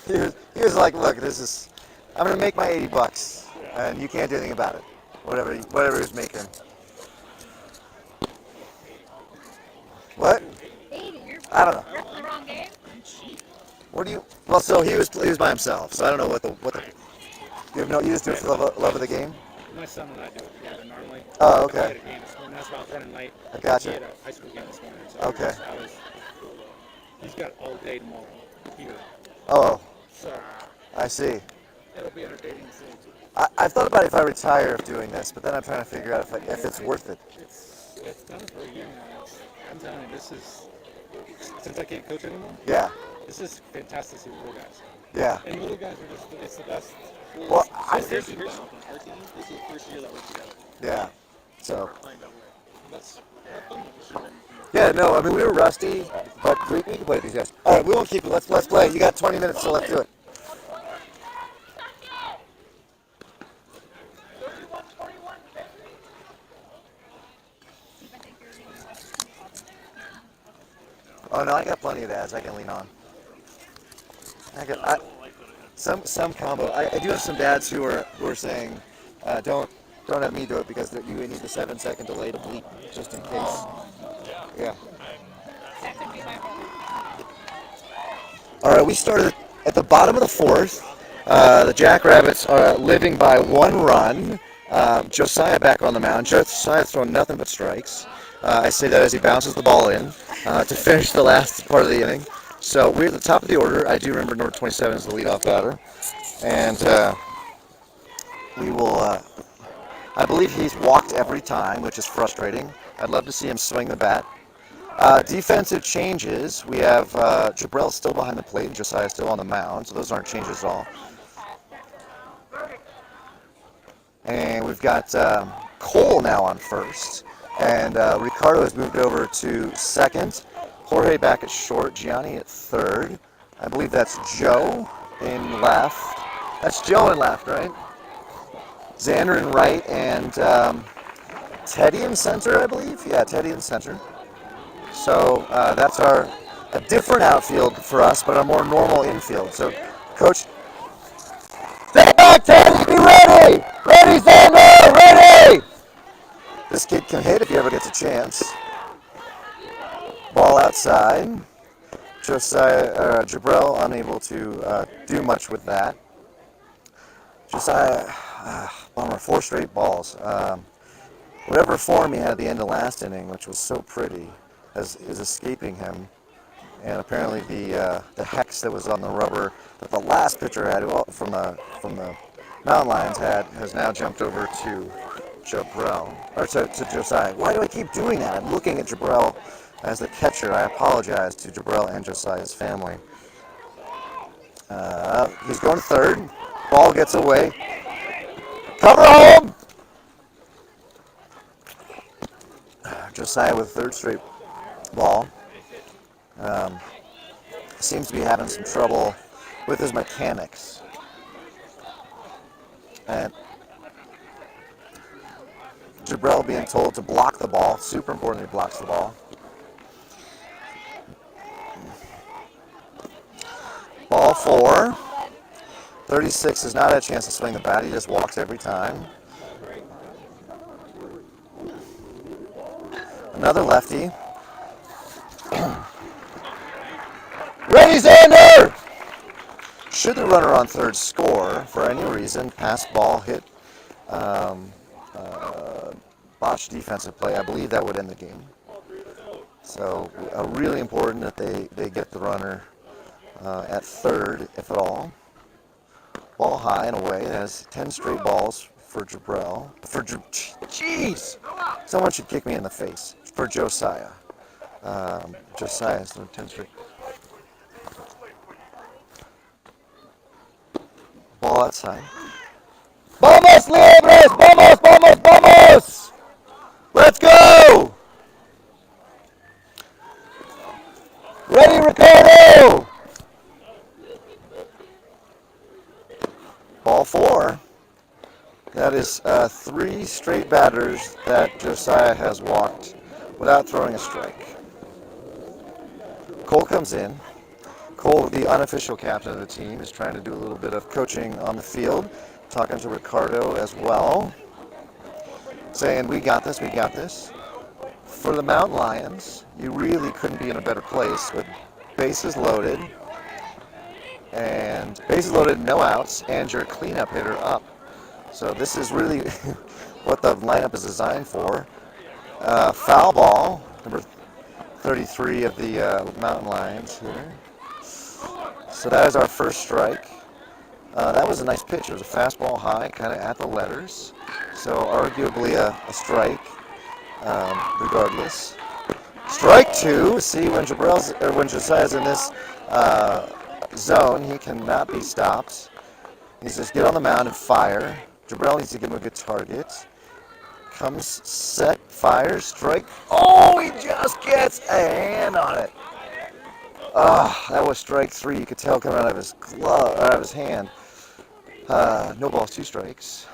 he was like, look, I'm gonna make my $80, and you can't do anything about it. Whatever he was making. What? I don't know. What do you? Well, so he was by himself, so I don't know what the. You just do it for the love of the game. My son and I do it together normally. Oh, We had okay. a game this morning. That's why I was running late. I gotcha. He had a high school game this morning. So Okay. He's got all day tomorrow here. Oh, So I see. it'll be entertaining to see. I've thought about if I retire of doing this, but then I'm trying to figure out if it's worth it. It's done for a year now. I'm telling you, this is, since I can't coach anymore, Yeah, this is fantastic to see little guys. yeah. And little guys are just, it's the best. Well, This is our team. This is the first year that we're together. Yeah. So. Playing double. That's, Yeah, no, I mean, we were rusty, but we can play these guys. All right, we won't keep it. Let's play. You got 20 minutes, so let's do it. Oh no, I got plenty of ads I can lean on. Some combo. I do have some dads who are saying, don't Don't have me do it because you need the 7-second delay to bleep, just in case. Yeah. That could be my fault. All right, we started at the bottom of the fourth. The Jackrabbits are living by 1 run. Josiah back on the mound. Josiah throwing nothing but strikes. I say that as he bounces the ball in to finish the last part of the inning. So we're at the top of the order. I do remember number 27 is the leadoff batter. And we will, I believe he's walked every time, which is frustrating. I'd love to see him swing the bat. Defensive changes. We have Jabrell still behind the plate and Josiah still on the mound, so those aren't changes at all. And we've got Cole now on first. And Ricardo has moved over to second. Jorge back at short. Gianni at third. I believe that's Joe in left. That's Joe in left, right? Xander in right. And Teddy in center, I believe. Yeah, Teddy in center. So that's a different outfield for us, but a more normal infield. So, Coach, step back, Ted. Be ready. Ready, Xander. Ready. This kid can hit if he ever gets a chance. Ball outside. Josiah Jabrell unable to do much with that. Josiah, bummer, 4 straight balls. Whatever form he had at the end of last inning, which was so pretty, is escaping him. And apparently the hex that was on the rubber that the last pitcher had from the Mountain Lions has now jumped over to Jabrell, or to Josiah. Why do I keep doing that? I'm looking at Jabrell as the catcher. I apologize to Jabrell and Josiah's family. He's going to third. Ball gets away. Cover home! Josiah with third straight ball. Seems to be having some trouble with his mechanics. And Jabrell being told to block the ball. Super important he blocks the ball. Ball 4. 36 has not had a chance to swing the bat. He just walks every time. Another lefty. Ready, Xander! Should the runner on third score for any reason, pass ball, hit, botched defensive play, I believe that would end the game. So really important that they get the runner at third, if at all. Ball high and away. That has 10 straight balls for Jabrell. Jeez! Someone should kick me in the face. For Josiah. Josiah's doing 10 straight. Ball outside. Vamos, libres! Vamos, vamos, vamos! Let's go! Ready, Ricardo! Ball 4. That is 3 straight batters that Josiah has walked without throwing a strike. Cole comes in. Cole, the unofficial captain of the team, is trying to do a little bit of coaching on the field, talking to Ricardo as well, saying, we got this, we got this. For the Mountain Lions, you really couldn't be in a better place with bases loaded, no outs, and your cleanup hitter up. So this is really what the lineup is designed for. Foul ball, number 33 of the Mountain Lions here. So that is our first strike. That was a nice pitch. It was a fastball high, kind of at the letters. So arguably a strike, regardless. Strike 2. See, when Josiah's in this zone, he cannot be stopped. He needs to just get on the mound and fire. Jabrell needs to give him a good target. Comes, set, fires, strike. Oh, he just gets a hand on it. That was strike 3. You could tell coming out of his glove, out of his hand. No balls, 2 strikes.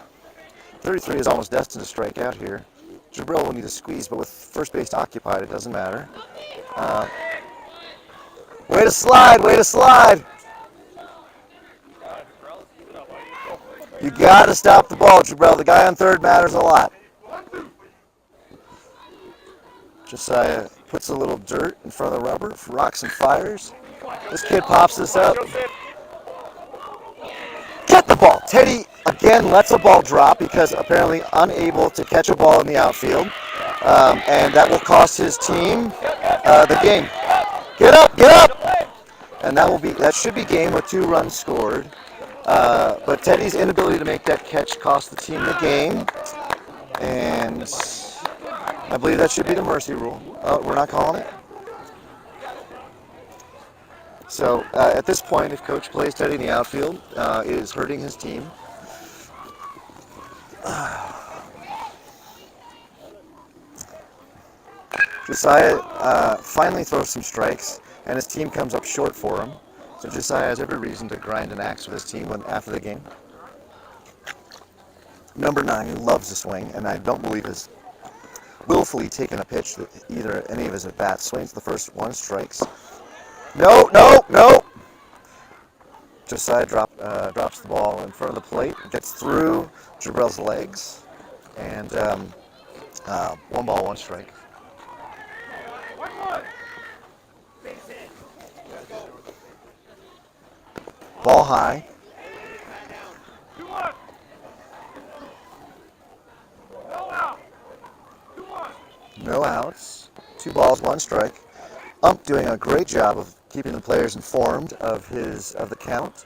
33 is almost destined to strike out here. Jabrell will need a squeeze, but with first base occupied, it doesn't matter. Way to slide, way to slide. You got to stop the ball, Jabrell. The guy on third matters a lot. Josiah puts a little dirt in front of the rubber, rocks and fires. This kid pops this up. Get the ball. Teddy again lets a ball drop because apparently unable to catch a ball in the outfield. And that will cost his team the game. Get up, get up! And that should be game with 2 runs scored. But Teddy's inability to make that catch cost the team the game. And I believe that should be the mercy rule. We're not calling it. So at this point, if coach plays Teddy in the outfield, it is hurting his team. Josiah finally throws some strikes, and his team comes up short for him. So Josiah has every reason to grind an axe with his team after the game. Number 9 loves to swing, and I don't believe has willfully taken a pitch that either any of his at-bats. Swings the first one, strikes. No, no, no! Josiah drops the ball in front of the plate, gets through Jabrell's legs, and 1 ball, 1 strike. Ball high. No outs. 2 balls, 1 strike. Ump doing a great job of keeping the players informed of the count.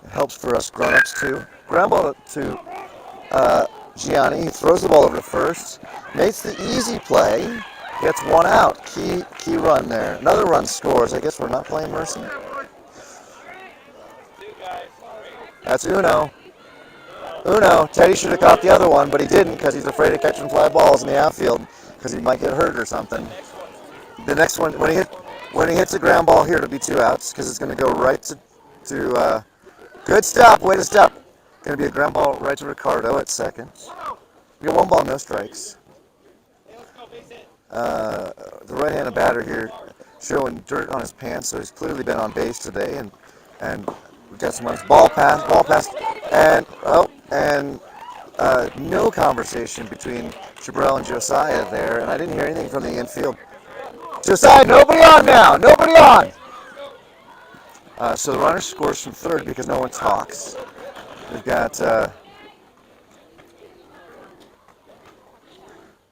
It helps for us grown-ups too. Ground ball to Gianni. He throws the ball over to first. Makes the easy play. Gets 1 out. Key run there. Another run scores. I guess we're not playing mercy. That's Uno. Uno. Teddy should have caught the other one, but he didn't because he's afraid of catching fly balls in the outfield because he might get hurt or something. The next one, when he hits a ground ball here, it'll be 2 outs because it's going to go right to good stop. Way to stop. Going to be a ground ball right to Ricardo at second. We got 1 ball, no strikes. The right-handed batter here showing dirt on his pants, so he's clearly been on base today, and we got some runs. Ball pass, and no conversation between Jabrell and Josiah there, and I didn't hear anything from the infield. Josiah, nobody on now, nobody on. So the runner scores from third because no one talks. We've got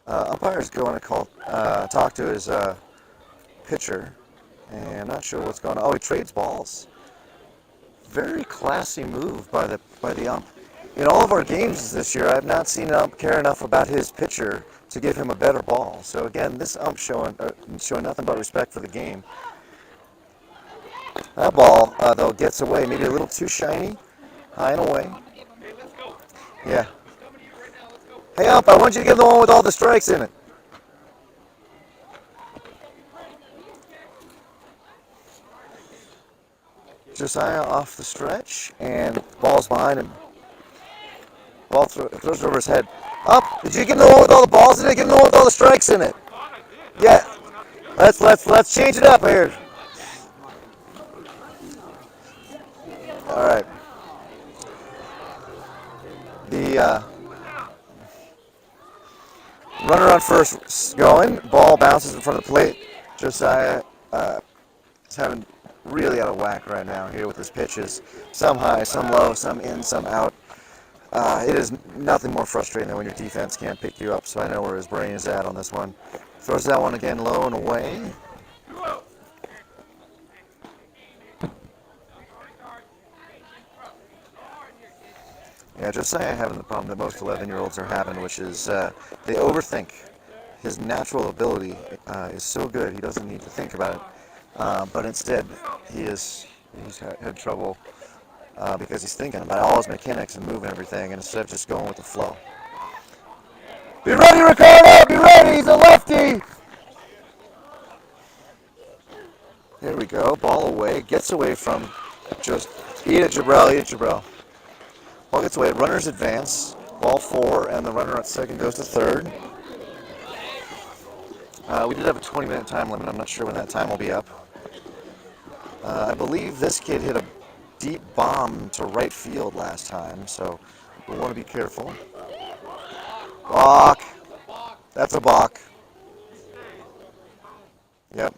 umpires going to talk to his pitcher, and I'm not sure what's going on. Oh, he trades balls. Very classy move by the ump. In all of our games this year, I have not seen an ump care enough about his pitcher to give him a better ball. So again, this ump showing nothing but respect for the game. That ball, though, gets away, maybe a little too shiny, high and away. Yeah. Hey, ump, I want you to get the one with all the strikes in it. Josiah off the stretch, and ball's behind him. Ball throws over his head. Up! Did you get the one with all the balls in it? Get the one with all the strikes in it. Yeah. Let's change it up here. All right. The runner on first going. Ball bounces in front of the plate. Josiah is having really out of whack right now here with his pitches. Some high, some low, some in, some out. It is nothing more frustrating than when your defense can't pick you up, so I know where his brain is at on this one. Throws that one again low and away. Yeah, Josiah having the problem that most 11-year-olds are having, which is they overthink. His natural ability is so good, he doesn't need to think about it. But instead, he's had trouble because he's thinking about all his mechanics and moving everything, and instead of just going with the flow. Be ready, Ricardo! Be ready! He's a lefty! There we go. Ball away. Gets away from just eat it, Jabrell. Eat it, Jabrell. Ball gets away. Runners advance. Ball 4, and the runner at second goes to third. We did have a 20-minute time limit. I'm not sure when that time will be up. I believe this kid hit a deep bomb to right field last time, so we want to be careful. Balk. That's a balk. Yep.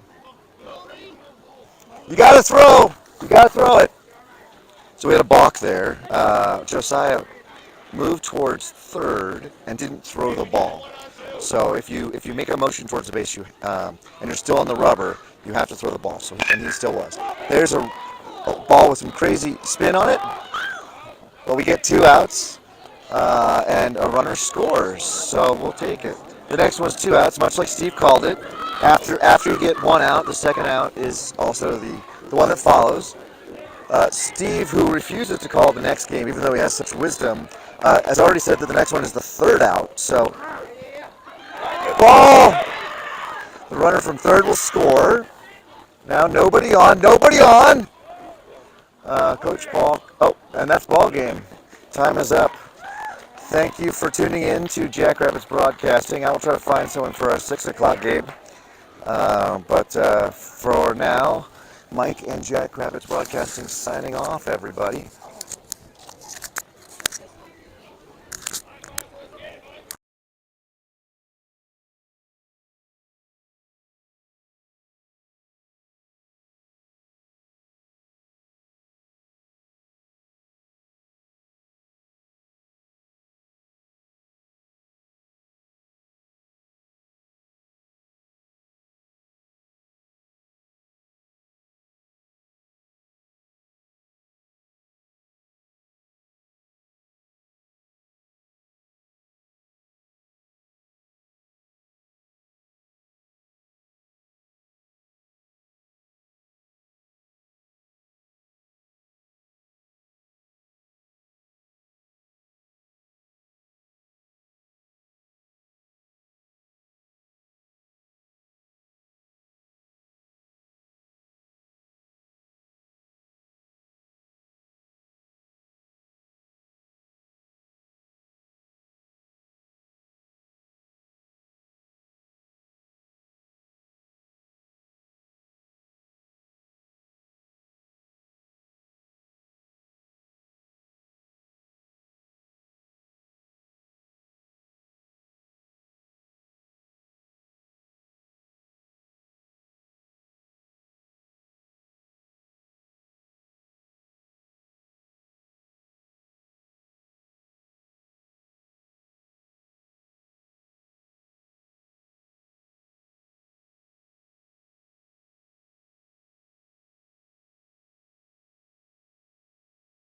You gotta throw. You gotta throw it. So we had a balk there. Josiah moved towards third and didn't throw the ball. So if you make a motion towards the base, and you're still on the rubber, you have to throw the ball. So and he still was. There's a ball with some crazy spin on it. But we get 2 outs, and a runner scores. So we'll take it. The next one's 2 outs, much like Steve called it. After you get 1 out, the second out is also the one that follows. Steve, who refuses to call the next game, even though he has such wisdom, has already said that the next one is the 3rd out. So, ball! The runner from third will score. Now nobody on. Coach Ball. Oh, and that's ball game. Time is up. Thank you for tuning in to Jackrabbits Broadcasting. I will try to find someone for our 6 o'clock game. But for now, Mike and Jackrabbits Broadcasting signing off, everybody.